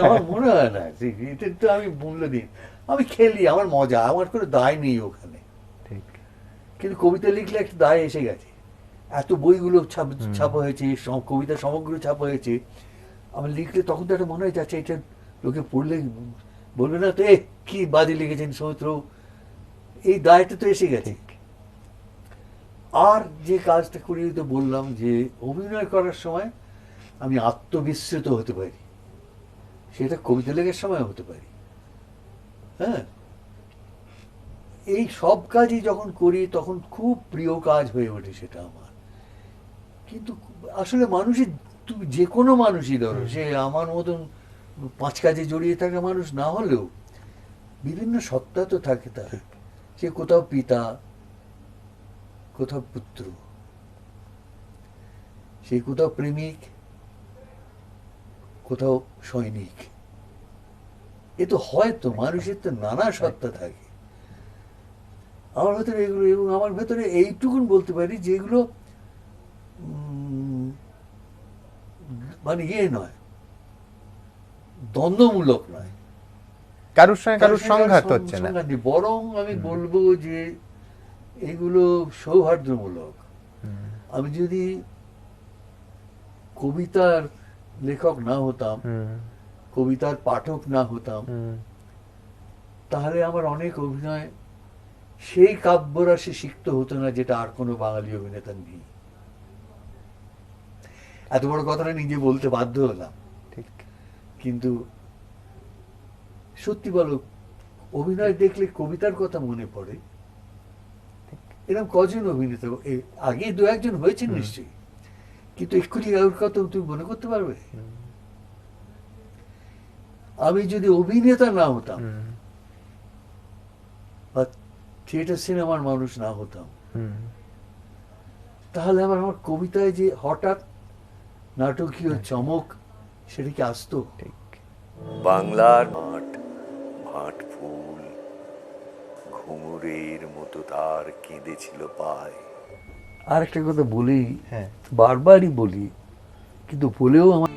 আমার মনে হয় না, এটা তো আমি মূল্য দিই, আমি খেলি, আমার মজা, আমার কোনো দায় নেই ওখানে। ঠিক। কিন্তু কবিতা লিখলে একটা দায় এসে গেছে। এত বইগুলো ছাপা হয়েছে, কবিতা সমগ্র ছাপা হয়েছে, আমি লিখলে তখন তো একটা মনে হয় যাচ্ছে এটা লোকে পড়লে বলবে না তো এ কি বাজে লিখেছেন সৌমিত্র, এই দায়টা তো এসে গেছে। আর যে কাজটা করি, তো বললাম যে অভিনয় করার সময় আমি আত্মবিস্মৃত হতে পারি, সেটা কবিতা লেখার সময় হতে পারি। হ্যাঁ, এই সব কাজই যখন করি তখন খুব প্রিয় কাজ হয়ে ওঠে সেটা আমার। কিন্তু আসলে মানুষের, তুমি যে কোনো মানুষই ধরো, সে আমার মতন 5 কাজে জড়িয়ে থাকা মানুষ না হলেও বিভিন্ন সত্তা তো থাকে তার। সে কোথাও পিতা, কোথাও পুত্র, সে কোথাও প্রেমিক, কোথাও সৈনিক। এ তো হয়তো মানুষের তো নানা সত্তা থাকে। আমার ভেতরে এগুলো, এবং আমার ভেতরে এইটুকুন বলতে পারি যে এগুলো মানে ইয়ে নয়, দ্বন্দ্বমূলক নয়, কারুর সঙ্গে কারুর সংঘাত হচ্ছে না। সংঘাত নেই। বরং আমি বলবো যে এগুলো সৌহার্দ্যমূলক। আমি যদি কবিতার লেখক না হতাম, কবিতার পাঠক না হতাম, তাহলে আমার অনেক অভিনয় সেই কাব্যরাশি সিক্ত হতো না যেটা আর কোনো বাঙালি অভিনেতা নেই। এত বড় কথাটা নিজে বলতে বাধ্য হলাম, ঠিক। কিন্তু সত্যি বলো, অভিনয় দেখলে কবিতার কথা মনে পড়ে। এরকম কজন অভিনেতা আগে 2-1 জন হয়েছে নিশ্চয়ই, কিন্তু এক্ষুনি ওর কথা তুমি মনে করতে পারবে? আমি যদি অভিনেতা না হতাম বা থিয়েটার সিনেমার মানুষ না হতাম, তাহলে আমার কবিতায় যে হঠাৎ নাটকীয় চমক, সেটা কি আসতো? ঠিক। বাংলার মাঠ, ভাট ফুল ঘুঙুরের মতো তার কেঁদেছিল পায়। আর একটা কথা বলি, হ্যাঁ। বারবারই বলি, কিন্তু বলেও আমার